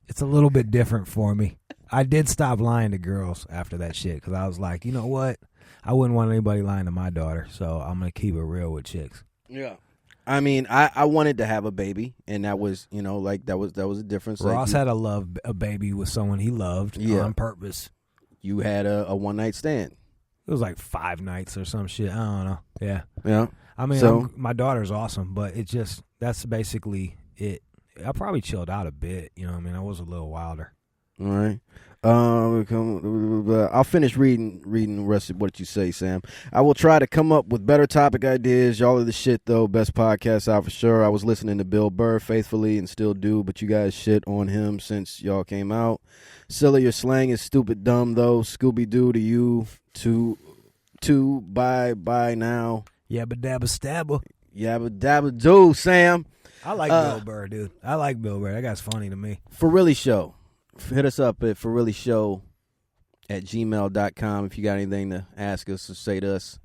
it's a little bit different for me. I did stop lying to girls after that shit because I was like, you know what? I wouldn't want anybody lying to my daughter, so I'm gonna keep it real with chicks. Yeah. I mean, I wanted to have a baby, and that was, you know, like that was a difference. Ross had a baby with someone he loved on purpose. You had a one night stand. It was like 5 nights or some shit. I don't know. Yeah. Yeah. I mean, my daughter's awesome, but that's basically it. I probably chilled out a bit. You know what I mean? I was a little wilder. All right. I'll finish reading the rest of what you say, Sam. I will try to come up with better topic ideas. Y'all are the shit, though. Best podcast out for sure. I was listening to Bill Burr faithfully and still do, but you guys shit on him since y'all came out. Silly, your slang is stupid dumb, though. Scooby-Doo to you. To bye now. Yabba dabba stabba. Yabba dabba do, Sam. I like Bill Burr, dude. I like Bill Burr. That guy's funny to me. For Really Show. Hit us up at forreallyshow@gmail.com if you got anything to ask us or say to us.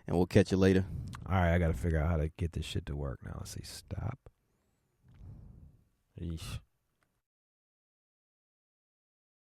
and we'll catch you later. All right, I got to figure out how to get this shit to work now. Let's see. Stop. Yeesh.